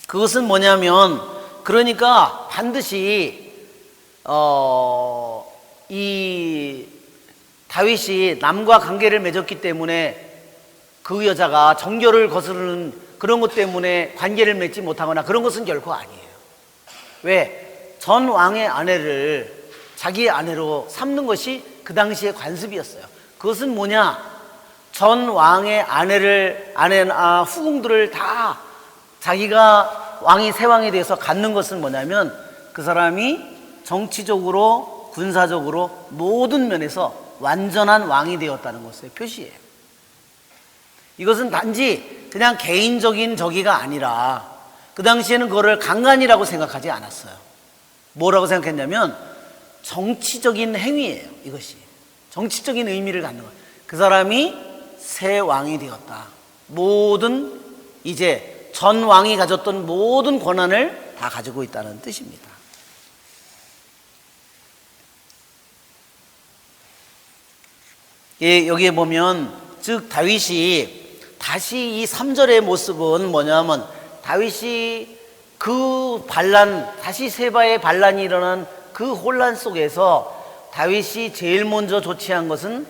그것은 뭐냐면, 그러니까 반드시 이 다윗이 남과 관계를 맺었기 때문에 그 여자가 정결을 거스르는 그런 것 때문에 관계를 맺지 못하거나 그런 것은 결코 아니에요. 왜? 전 왕의 아내를 자기의 아내로 삼는 것이 그 당시의 관습이었어요. 그것은 뭐냐? 전 왕의 후궁들을 다 자기가 새 왕에 대해서 갖는 것은 뭐냐면 그 사람이 정치적으로 군사적으로 모든 면에서 완전한 왕이 되었다는 것의 표시예요. 이것은 단지 그냥 개인적인 저기가 아니라 그 당시에는 그거를 강간이라고 생각하지 않았어요. 뭐라고 생각했냐면 정치적인 행위예요. 이것이 정치적인 의미를 갖는 거예요. 그 사람이 새 왕이 되었다. 모든 이제 전 왕이 가졌던 모든 권한을 다 가지고 있다는 뜻입니다. 예, 여기에 보면 즉 다윗이 다시 이 3절의 모습은 뭐냐면 다윗이 그 다시 세바의 반란이 일어난 그 혼란 속에서 다윗이 제일 먼저 조치한 것은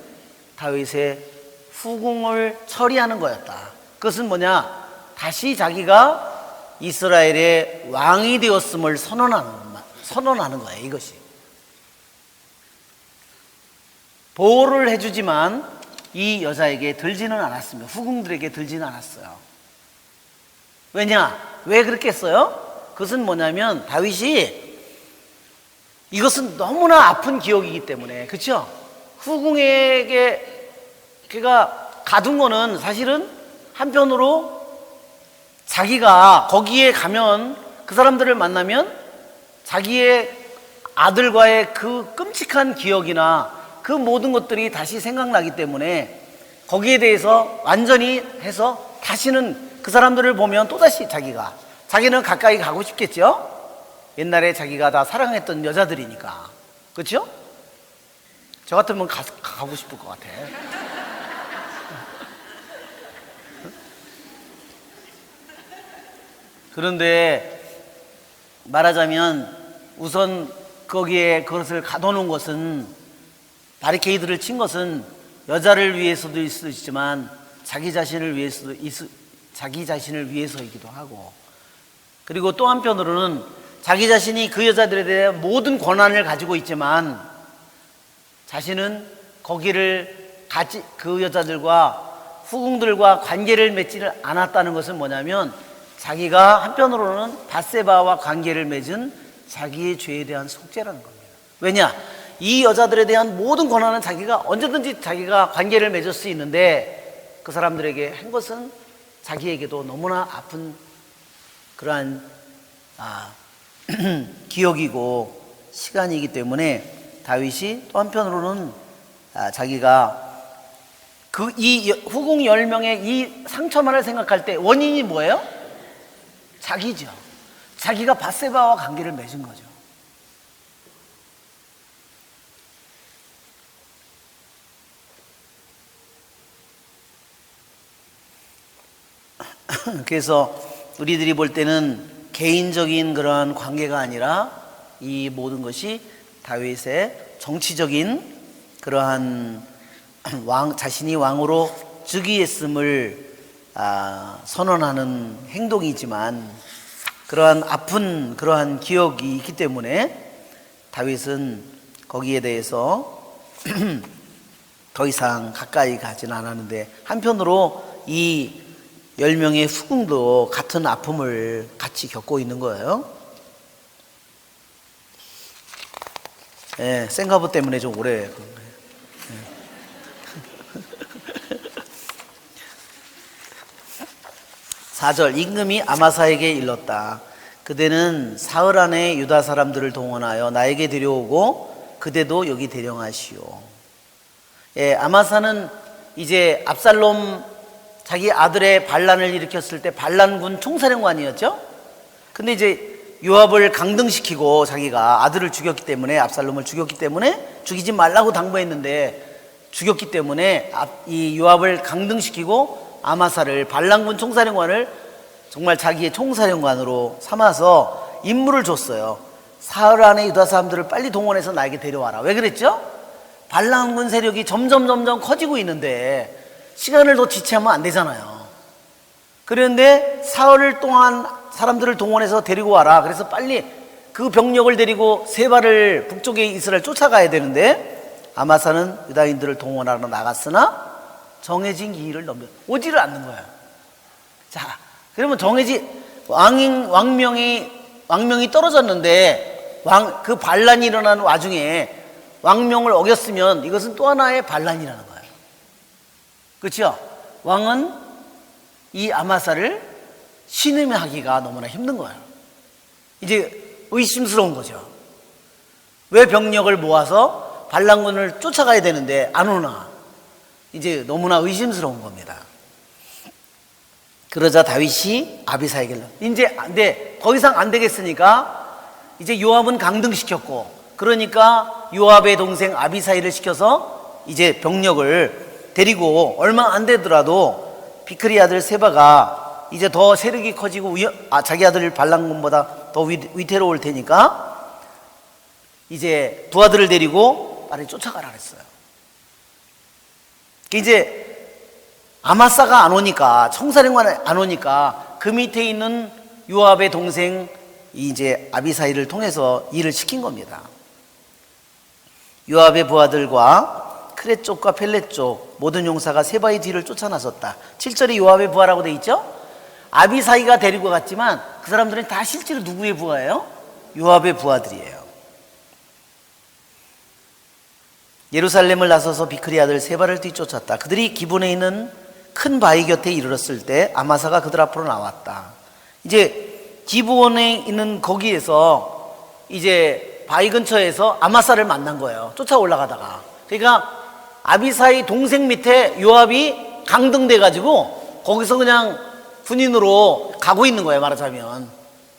다윗의 후궁을 처리하는 거였다. 그것은 뭐냐? 다시 자기가 이스라엘의 왕이 되었음을 선언하는 거예요. 이것이. 보호를 해주지만 이 여자에게 들지는 않았습니다. 후궁들에게 들지는 않았어요. 왜냐? 왜 그렇게 했어요? 그것은 뭐냐면 다윗이 이것은 너무나 아픈 기억이기 때문에, 그렇죠? 후궁에게 그가 가둔 거는 사실은 한편으로 자기가 거기에 가면 그 사람들을 만나면 자기의 아들과의 그 끔찍한 기억이나 그 모든 것들이 다시 생각나기 때문에 거기에 대해서 완전히 해서 다시는 그 사람들을 보면 또다시 자기는 가까이 가고 싶겠죠? 옛날에 자기가 다 사랑했던 여자들이니까. 그렇죠? 저 같으면 가고 싶을 것 같아. 그런데 말하자면 우선 거기에 그것을 가둬놓은 것은, 바리케이드를 친 것은 여자를 위해서도 있을 수 있지만 자기 자신을 위해서이기도 하고, 그리고 또 한편으로는 자기 자신이 그 여자들에 대한 모든 권한을 가지고 있지만 자신은 거기를 그 여자들과 후궁들과 관계를 맺지를 않았다는 것은 뭐냐면 자기가 한편으로는 밧세바와 관계를 맺은 자기의 죄에 대한 속죄라는 겁니다. 왜냐? 이 여자들에 대한 모든 권한은 자기가 언제든지 자기가 관계를 맺을 수 있는데 그 사람들에게 한 것은 자기에게도 너무나 아픈 그러한 기억이고 시간이기 때문에 다윗이 또 한편으로는 자기가 이 후궁 10명의 이 상처만을 생각할 때 원인이 뭐예요? 자기죠. 자기가 밧세바와 관계를 맺은 거죠. 그래서 우리들이 볼 때는 개인적인 그러한 관계가 아니라 이 모든 것이 다윗의 정치적인 그러한 자신이 왕으로 즉위했음을 선언하는 행동이지만 그러한 아픈 그러한 기억이 있기 때문에 다윗은 거기에 대해서 더 이상 가까이 가지는 않았는데, 한편으로 이 10명의 후궁도 같은 아픔을 같이 겪고 있는 거예요. 생가부 때문에 좀 오래. 4절, 임금이 아마사에게 일렀다. 그대는 사흘 안에 유다 사람들을 동원하여 나에게 데려오고 그대도 여기 대령하시오. 아마사는 이제 압살롬 자기 아들의 반란을 일으켰을 때 반란군 총사령관이었죠. 근데 이제 요압을 강등시키고 자기가 아들을 죽였기 때문에, 압살롬을 죽였기 때문에 죽이지 말라고 당부했는데 죽였기 때문에 이 요압을 강등시키고 아마사를, 반란군 총사령관을 정말 자기의 총사령관으로 삼아서 임무를 줬어요. 사흘 안에 유다 사람들을 빨리 동원해서 나에게 데려와라. 왜 그랬죠? 반란군 세력이 점점 커지고 있는데 시간을 더 지체하면 안 되잖아요. 그런데 사흘 동안 사람들을 동원해서 데리고 와라. 그래서 빨리 그 병력을 데리고 세바를 북쪽의 이스라엘 쫓아가야 되는데 아마사는 유다인들을 동원하러 나갔으나 정해진 기일을 오지를 않는 거예요. 자, 그러면 왕명이 떨어졌는데 그 반란이 일어나는 와중에 왕명을 어겼으면 이것은 또 하나의 반란이라는 거예요. 그렇죠? 왕은 이 아마사를 신임하기가 너무나 힘든 거예요. 이제 의심스러운 거죠. 왜 병력을 모아서 반란군을 쫓아가야 되는데 안 오나? 이제 너무나 의심스러운 겁니다. 그러자 다윗이 아비사에게 근데 더 이상 안 되겠으니까 이제 요압은 강등시켰고, 그러니까 요압의 동생 아비사이를 시켜서 이제 병력을 데리고 얼마 안 되더라도 비크리 아들 세바가 이제 더 세력이 커지고 자기 아들 반란군보다 더 위태로울 테니까 이제 두 아들을 데리고 빨리 쫓아가라 그랬어요. 이제 아마사가 안 오니까, 총사령관이 안 오니까 그 밑에 있는 요압의 동생 이제 아비사이를 통해서 일을 시킨 겁니다. 요압의 부하들과 비크레 쪽과 펠렛 쪽 모든 용사가 세바의 뒤를 쫓아 나섰다. 7절에 요압의 부하라고 돼 있죠? 아비사이가 데리고 갔지만 그 사람들은 다 실제로 누구의 부하예요? 요압의 부하들이에요. 예루살렘을 나서서 비크리 아들 세바를 뒤쫓았다. 그들이 기본에 있는 큰 바위 곁에 이르렀을 때 아마사가 그들 앞으로 나왔다. 이제 기브온에 있는 거기에서 이제 바위 근처에서 아마사를 만난 거예요. 쫓아 올라가다가. 그러니까 아비사이 동생 밑에 요압이 강등돼 가지고 거기서 그냥 군인으로 가고 있는 거예요. 말하자면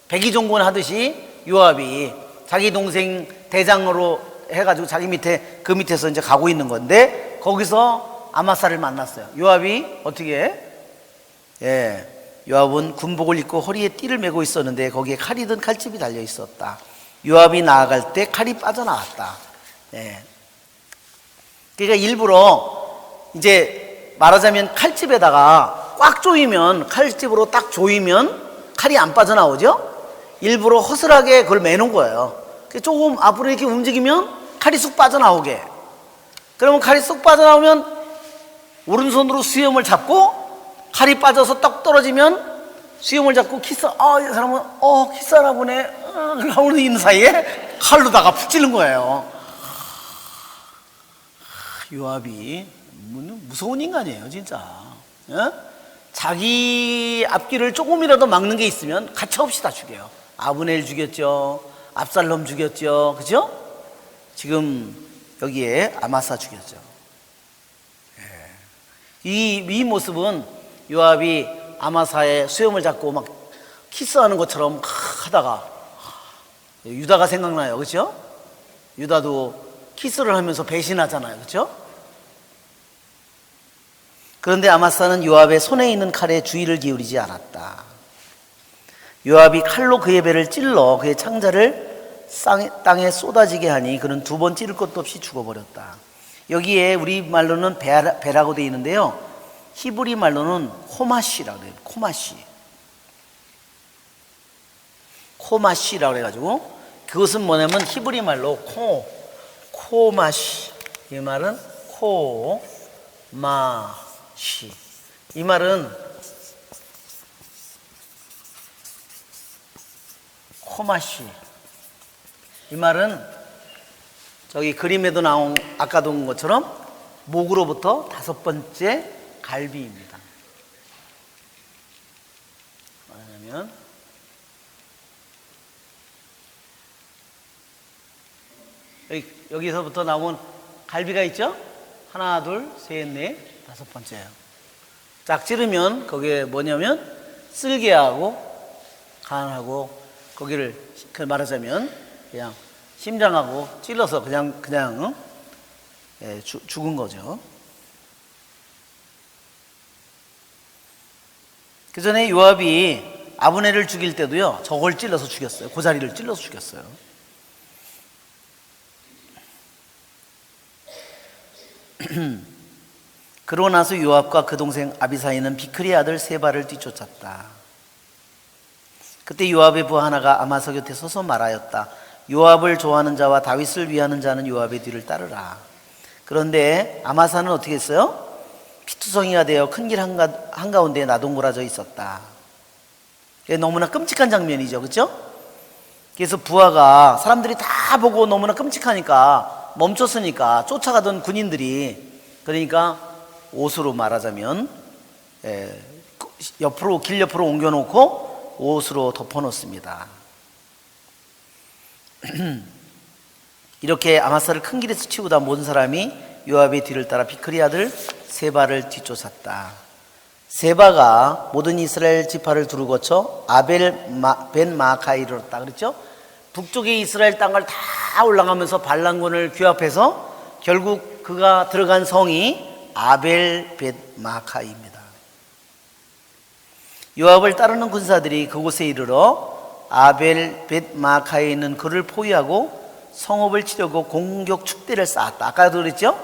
백의종군 하듯이 요압이 자기 동생 대장으로 해가지고 자기 밑에 그 밑에서 이제 가고 있는 건데 거기서 아마사를 만났어요. 요압이 어떻게 해? 요압은 군복을 입고 허리에 띠를 메고 있었는데 거기에 칼이 든 칼집이 달려 있었다. 요압이 나아갈 때 칼이 빠져나왔다. 그러니까 일부러 이제 말하자면 칼집에다가 꽉 조이면 칼집으로 딱 조이면 칼이 안 빠져나오죠? 일부러 허술하게 그걸 매놓은 거예요. 조금 앞으로 이렇게 움직이면 칼이 쑥 빠져나오게. 그러면 칼이 쑥 빠져나오면 오른손으로 수염을 잡고 칼이 빠져서 떡 떨어지면 수염을 잡고 이 사람은 키스하나 보네 하고 있는 사이에 칼로다가 푹 찌른 거예요. 요압이 무서운 인간이에요 진짜. 자기 앞길을 조금이라도 막는 게 있으면 가차없이 다 죽여요. 아브넬 죽였죠. 압살롬 죽였죠. 그죠? 지금 여기에 아마사 죽였죠. 이 모습은 요압이 아마사의 수염을 잡고 막 키스하는 것처럼 하다가 유다가 생각나요. 그죠? 유다도 키스를 하면서 배신하잖아요. 그죠? 그런데 아마사는 요압의 손에 있는 칼에 주의를 기울이지 않았다. 요압이 칼로 그의 배를 찔러 그의 창자를 땅에 쏟아지게 하니 그는 두 번 찌를 것도 없이 죽어버렸다. 여기에 우리 말로는 배라고 되어 있는데요, 히브리 말로는 코마시라고 해요. 코마시라고 해가지고 그것은 뭐냐면 히브리 말로 코마시, 이 말은 코마시, 이 말은 코마시, 이 말은 저기 그림에도 나온 아까도 온 것처럼 목으로부터 5번째 갈비입니다. 뭐냐면 여기서부터 나온 갈비가 있죠? 하나, 둘, 셋, 넷, 5번째예요. 짝 찌르면 거기에 뭐냐면 쓸개하고 간하고 거기를 말하자면 그냥 심장하고 찔러서 그냥 죽은 거죠. 그 전에 요압이 아브넬을 죽일 때도요, 저걸 찔러서 죽였어요. 고자리를 찔러서 죽였어요. 그러고 나서 요압과 그 동생 아비사이는 비크리 아들 세바를 뒤쫓았다. 그때 요압의 부하 하나가 아마사 곁에 서서 말하였다. 요압을 좋아하는 자와 다윗을 위하는 자는 요압의 뒤를 따르라. 그런데 아마사는 어떻게 했어요? 피투성이가 되어 큰 길 한가운데 나동거라져 있었다. 너무나 끔찍한 장면이죠. 그렇죠? 그래서 부하가 사람들이 다 보고 너무나 끔찍하니까 멈췄으니까 쫓아가던 군인들이, 그러니까 옷으로 말하자면 길 옆으로 옮겨놓고 옷으로 덮어놓습니다. 이렇게 아마사를 큰 길에서 치우다 모든 사람이 요압의 뒤를 따라 비크리 아들 세바를 뒤쫓았다. 세바가 모든 이스라엘 지파를 두루 거쳐 벤 마카이를 이르렀다 그랬죠? 북쪽의 이스라엘 땅을 다 올라가면서 반란군을 규합해서 결국 그가 들어간 성이 아벨 벳 마카이입니다. 요압을 따르는 군사들이 그곳에 이르러 아벨 벳 마카이에 있는 그를 포위하고 성읍을 치려고 공격 축대를 쌓았다. 아까도 그랬죠?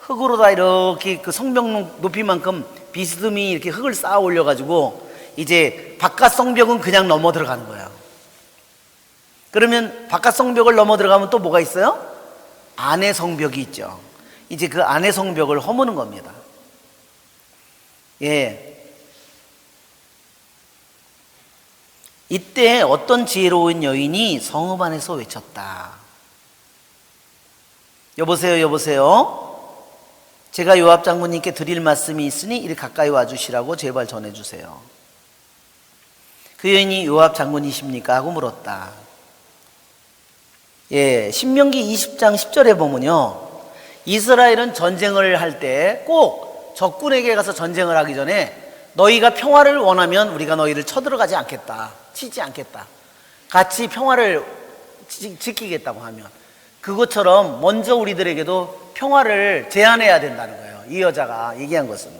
흙으로 다 이렇게 그 성벽 높이만큼 비스듬히 이렇게 흙을 쌓아 올려가지고 이제 바깥 성벽은 그냥 넘어 들어가는 거예요. 그러면 바깥 성벽을 넘어 들어가면 또 뭐가 있어요? 안에 성벽이 있죠. 이제 그 아내 성벽을 허무는 겁니다. 예. 이때 어떤 지혜로운 여인이 성읍 안에서 외쳤다. 여보세요, 여보세요. 제가 요압 장군님께 드릴 말씀이 있으니 이리 가까이 와주시라고 제발 전해주세요. 그 여인이 요압 장군이십니까? 하고 물었다. 예, 신명기 20장 10절에 보면요, 이스라엘은 전쟁을 할 때 꼭 적군에게 가서 전쟁을 하기 전에 너희가 평화를 원하면 우리가 너희를 쳐들어가지 않겠다, 치지 않겠다, 같이 평화를 지키겠다고 하면, 그것처럼 먼저 우리들에게도 평화를 제안해야 된다는 거예요. 이 여자가 얘기한 것은.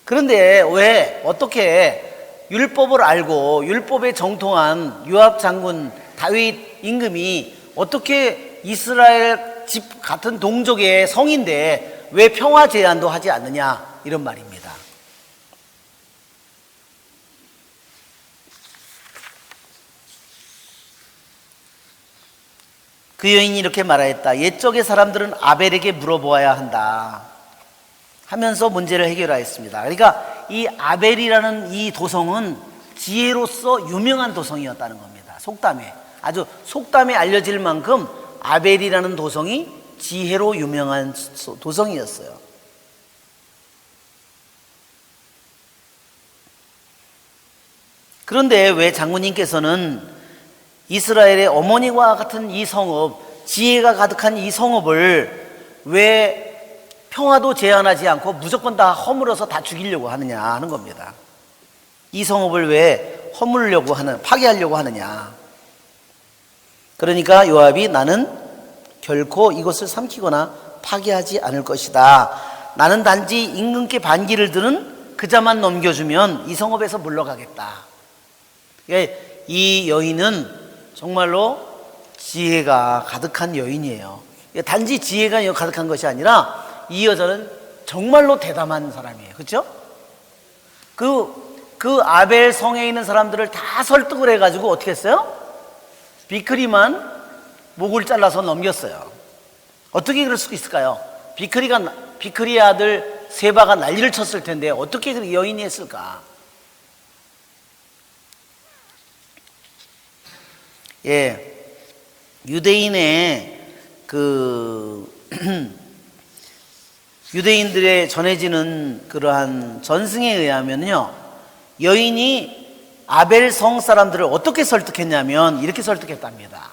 그런데 왜 어떻게 율법을 알고 율법에 정통한 요압 장군 다윗 임금이 어떻게 이스라엘 집 같은 동족의 성인데 왜 평화 제안도 하지 않느냐, 이런 말입니다. 그 여인이 이렇게 말하였다. 옛적의 사람들은 아벨에게 물어보아야 한다 하면서 문제를 해결하였습니다. 그러니까 이 아벨이라는 이 도성은 지혜로서 유명한 도성이었다는 겁니다. 속담에, 아주 속담에 알려질 만큼 아벨이라는 도성이 지혜로 유명한 도성이었어요. 그런데 왜 장군님께서는 이스라엘의 어머니와 같은 이 성읍, 지혜가 가득한 이 성읍을 왜 평화도 제한하지 않고 무조건 다 허물어서 다 죽이려고 하느냐 하는 겁니다. 이 성읍을 왜 허물려고 하는, 파괴하려고 하느냐. 그러니까 요압이 나는 결코 이것을 삼키거나 파괴하지 않을 것이다. 나는 단지 임금께 반기를 드는 그자만 넘겨주면 이 성읍에서 물러가겠다. 그러니까 이 여인은 정말로 지혜가 가득한 여인이에요. 단지 지혜가 가득한 것이 아니라 이 여자는 정말로 대담한 사람이에요. 그렇죠? 그 아벨 성에 있는 사람들을 다 설득을 해가지고 어떻게 했어요? 비크리만 목을 잘라서 넘겼어요. 어떻게 그럴 수 있을까요? 비크리 아들 세바가 난리를 쳤을 텐데 어떻게 그 여인이 했을까? 예, 유대인의 유대인들의 전해지는 그러한 전승에 의하면요, 여인이 아벨 성 사람들을 어떻게 설득했냐면 이렇게 설득했답니다.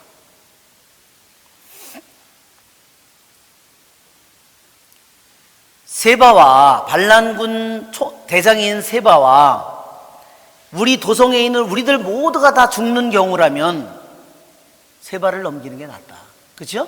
세바와 반란군 대장인 세바와 우리 도성에 있는 우리들 모두가 다 죽는 경우라면 세바를 넘기는 게 낫다. 그렇죠?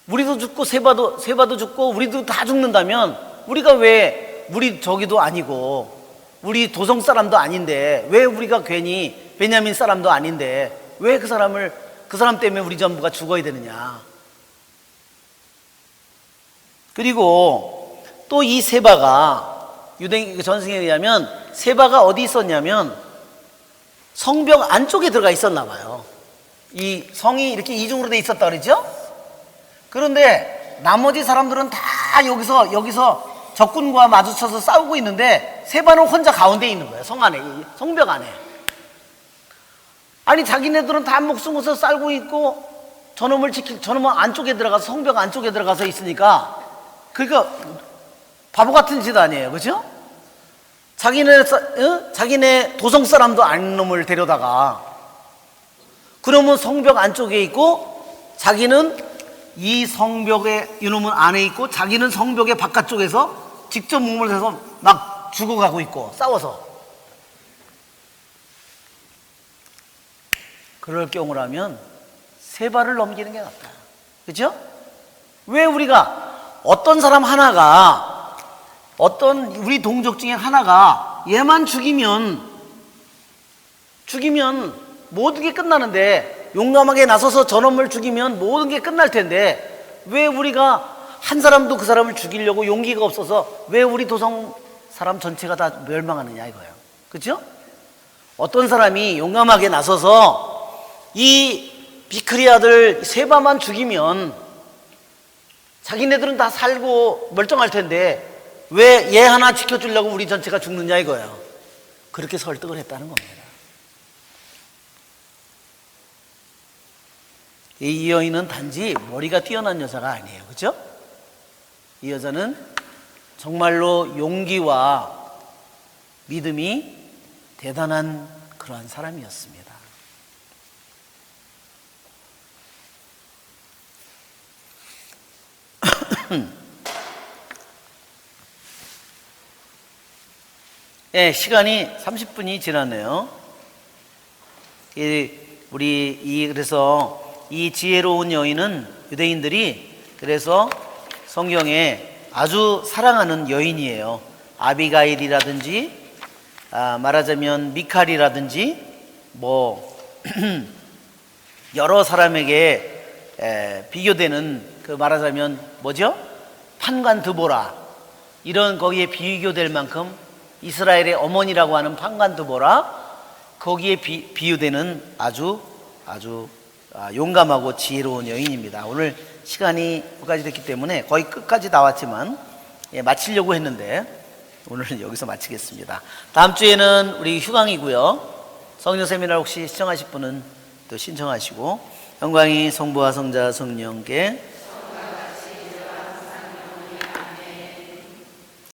우리도 죽고 세바도 죽고 우리도 다 죽는다면 우리가 왜, 우리 저기도 아니고 우리 도성 사람도 아닌데 왜 우리가 괜히 베냐민 사람도 아닌데 왜 그 사람 때문에 우리 전부가 죽어야 되느냐. 그리고 또 이 세바가, 유대 전승에 의하면 세바가 어디 있었냐면 성벽 안쪽에 들어가 있었나 봐요. 이 성이 이렇게 이중으로 돼 있었다 그러죠? 그런데 나머지 사람들은 다 여기서 적군과 마주쳐서 싸우고 있는데 세바는 혼자 가운데 있는 거예요. 성 안에, 성벽 안에. 아니 자기네들은 다 목숨 걸어서 싸우고 있고 저놈은 안쪽에 들어가서, 성벽 안쪽에 들어가서 있으니까, 그러니까 바보 같은 짓 아니에요. 그죠? 자기네 도성 사람도 아닌 놈을 데려다가, 그러면 성벽 안쪽에 있고 자기는 이 성벽에, 이놈은 안에 있고 자기는 성벽의 바깥쪽에서 직접 몸을 대서 막 죽어가고 있고 싸워서. 그럴 경우라면 세바를 넘기는 게 낫다. 그렇죠? 왜 우리가 어떤 사람 하나가, 어떤 우리 동족 중에 하나가 얘만 죽이면 모든 게 끝나는데, 용감하게 나서서 저놈을 죽이면 모든 게 끝날 텐데 왜 우리가 한 사람도 그 사람을 죽이려고 용기가 없어서 왜 우리 도성 사람 전체가 다 멸망하느냐 이거예요. 그렇죠? 어떤 사람이 용감하게 나서서 이 비크리 아들 세바만 죽이면 자기네들은 다 살고 멀쩡할 텐데 왜 얘 하나 지켜주려고 우리 전체가 죽느냐 이거예요. 그렇게 설득을 했다는 겁니다. 이 여인은 단지 머리가 뛰어난 여자가 아니에요. 그죠? 이 여자는 정말로 용기와 믿음이 대단한 그러한 사람이었습니다. 네, 시간이 30분이 지났네요. 그래서 이 지혜로운 여인은 유대인들이 그래서 성경에 아주 사랑하는 여인이에요. 아비가일이라든지 말하자면 미칼이라든지 여러 사람에게 비교되는 그 말하자면 뭐죠? 판관 드보라 이런 거기에 비교될 만큼 이스라엘의 어머니라고 하는 판관 드보라 거기에 비유되는 아주 용감하고 지혜로운 여인입니다. 오늘 시간이 끝까지 됐기 때문에 거의 끝까지 나왔지만 마치려고 했는데 오늘은 여기서 마치겠습니다. 다음 주에는 우리 휴강이고요. 성령 세미나 혹시 시청하실 분은 또 신청하시고 영광이 성부와 성자 성령께